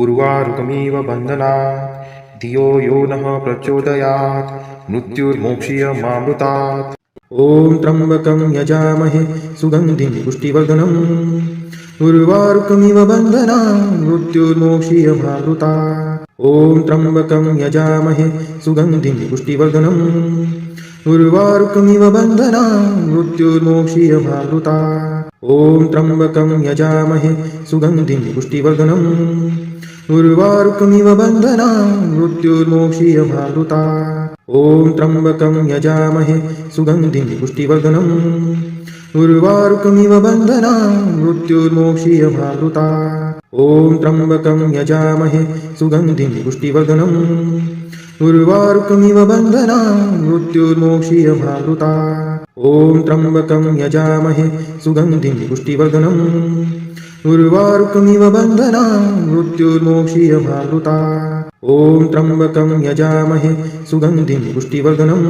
उर्वारुकमिव बन्धनात् धियो यो नः प्रचोदयात् मृत्युर्मोक्षीयमामृतात्। ॐ त्र्यम्बकं यजामहे सुगन्धिं पुष्टिवर्धनम् उर्वारुकमिव बन्धनान् मृत्युर्मोक्षीयमामृतात्। ॐ त्र्यम्बकं यजामहे सुगन्धिं पुष्टिवर्धनम् उर्वारुकमिव बन्धनान् मृत्युर्मोक्षीयमामृतात्। ॐ त्र्यम्बकं यजामहे सुगन्धिं पुष्टिवर्धनम् उर्वारुकमिव बन्धनान् मृत्युर्मोक्षीयमामृतात्। ॐ त्र्यम्बकं यजामहे सुगन्धिं पुष्टिवर्धनम् उर्वारुकमिव बन्धनान् मृत्युर्मोक्षीयमामृतात्। ॐ त्र्यम्बकं यजामहे सुगन्धिं पुष्टिवर्धनम् उर्वारुकमिव बन्धनान् मृत्युर्मोक्षीयमामृतात्। ॐ त्र्यम्बकं यजामहे सुगन्धिं पुष्टिवर्धनम् उर्वारुकमिव बन्धनान् मृत्युर्मोक्षीयमामृतात्। ॐ त्र्यम्बकं यजामहे सुगन्धिं पुष्टिवर्धनम्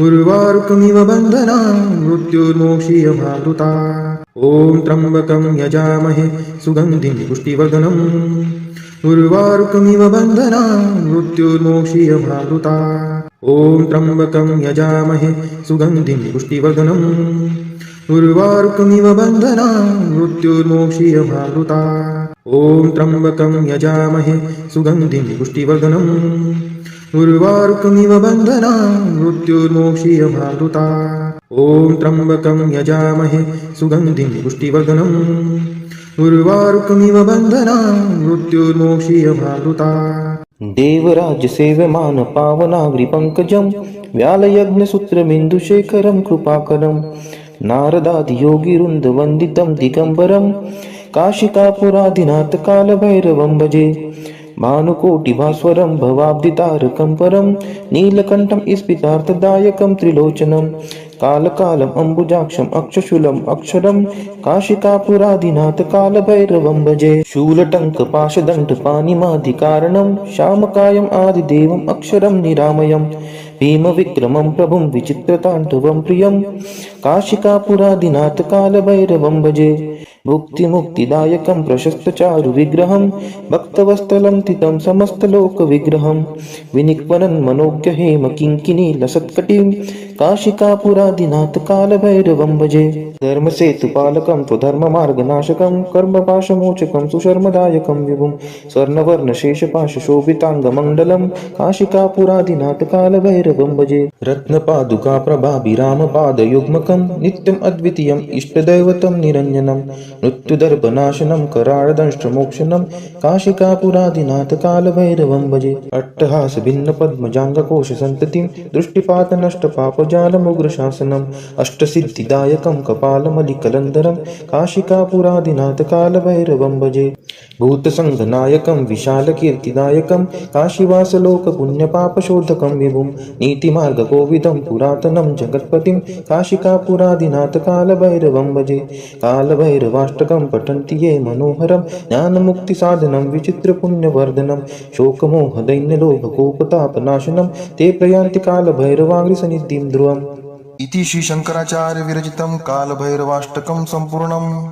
उर्वारुकमिव बन्धनान् मृत्युर्मोक्षीयमामृतात्। ॐ त्र्यम्बकं यजामहे सुगन्धिं पुष्टिवर्धनम् उर्वारुकमिव बन्धनान् मृत्युर्मोक्षीयमामृतात्। ॐ त्र्यम्बकं यजामहे सुगन्धिं पुष्टिवर्धनम् उर्वारुकमिव बन्धनान् मृत्युर्मोक्षीयमामृतात्। ॐ त्र्यम्बकं यजामहे सुगन्धिं पुष्टिवर्धनम् उर्वारुकमिव बन्धनान् मृत्युर्मोक्षीयमामृतात्। ॐ त्र्यम्बकं यजामहे सुगन्धिं पुष्टिवर्धनम् उर्वारुकमिव बन्धनान् मृत्युर्मोक्षीयमामृतात्। देवराजसेव्यमान पावनाग्रिपङ्कजं व्यालयज्ञसूत्रमिन्दुशेखरं कृपाकरं नारदादियोगिवृन्दवन्दितं दिगम्बरं काशिकापुरादिनाथ कालभैरवं भजे। भानुकोटिभास्वरं भवाब्धितारकं परं नीलकण्ठं स्फितार्थदायकं त्रिलोचनं कालकालम् अम्बुजाक्षम् अक्षशूलम् अक्षरं काशिकापुरादिनाथ कालभैरवं भजे। शूलटङ्कपाशदण्डपाणिमादिकारणं श्यामकायम् आदिदेवम् अक्षरं निरामयं भीमविक्रमं प्रभुं विचित्रताण्डवं प्रियं काशिकापुरादिनाथ कालभैरवं भजे। भुक्तिमुक्तिदायकं प्रशस्तचारु विग्रहं भक्तवत्सलं तितं समस्तलोकविग्रहं विनिक्वनं मनोज्ञ हेम किङ्किणी लसत्कटिं काशिकापुरादिनाथ कालभैरवं भजे। धर्मसेतुपालकं स्वधर्ममार्गनाशकं कर्मपाशमोचकं सुशर्मदायकं विभुं स्वर्णवर्णशेषपाशशोभिताङ्गमण्डलं काशिकापुरादिनाथ कालभैरवं भजे। रत्नपादुकाप्रभाभिरामपादयुग्मकं नित्यम् अद्वितीयम् इष्टदैवतं निरञ्जनं मृत्युदर्पनाशनं कराळदंष्ट्रमोक्षणं काशिकापुरादिनाथ कालभैरवं भजे। अट्टहासभिन्नपद्मजाङ्गकोशसन्ततिं दृष्टिपातनष्टपापजालमुग्रशासनम् अष्टसिद्धिदायकं कपालमलिकलन्धरं काशिकापुरादिनाथ कालभैरवं भजे। भूतसङ्घनायकं विशालकीर्तिदायकं काशीवासलोकपुण्यपापशोधकं विभुं नीतिमार्गकोविदं पुरातनं जगत्पतिं काशिकापुरादिनाथ कालभैरवं भजे। कालभैरवाष्टकं पठन्ति ये मनोहरं ज्ञानमुक्तिसाधनं विचित्रपुण्यवर्धनं शोकमोहदैन्यलोभकोपतापनाशनं ते प्रयान्ति कालभैरवाङ्घ्रिसन्निधिं ध्रुवम्। इति श्री शंकराचार्य विरचितं कालभैरवाष्टकं सम्पूर्णम्।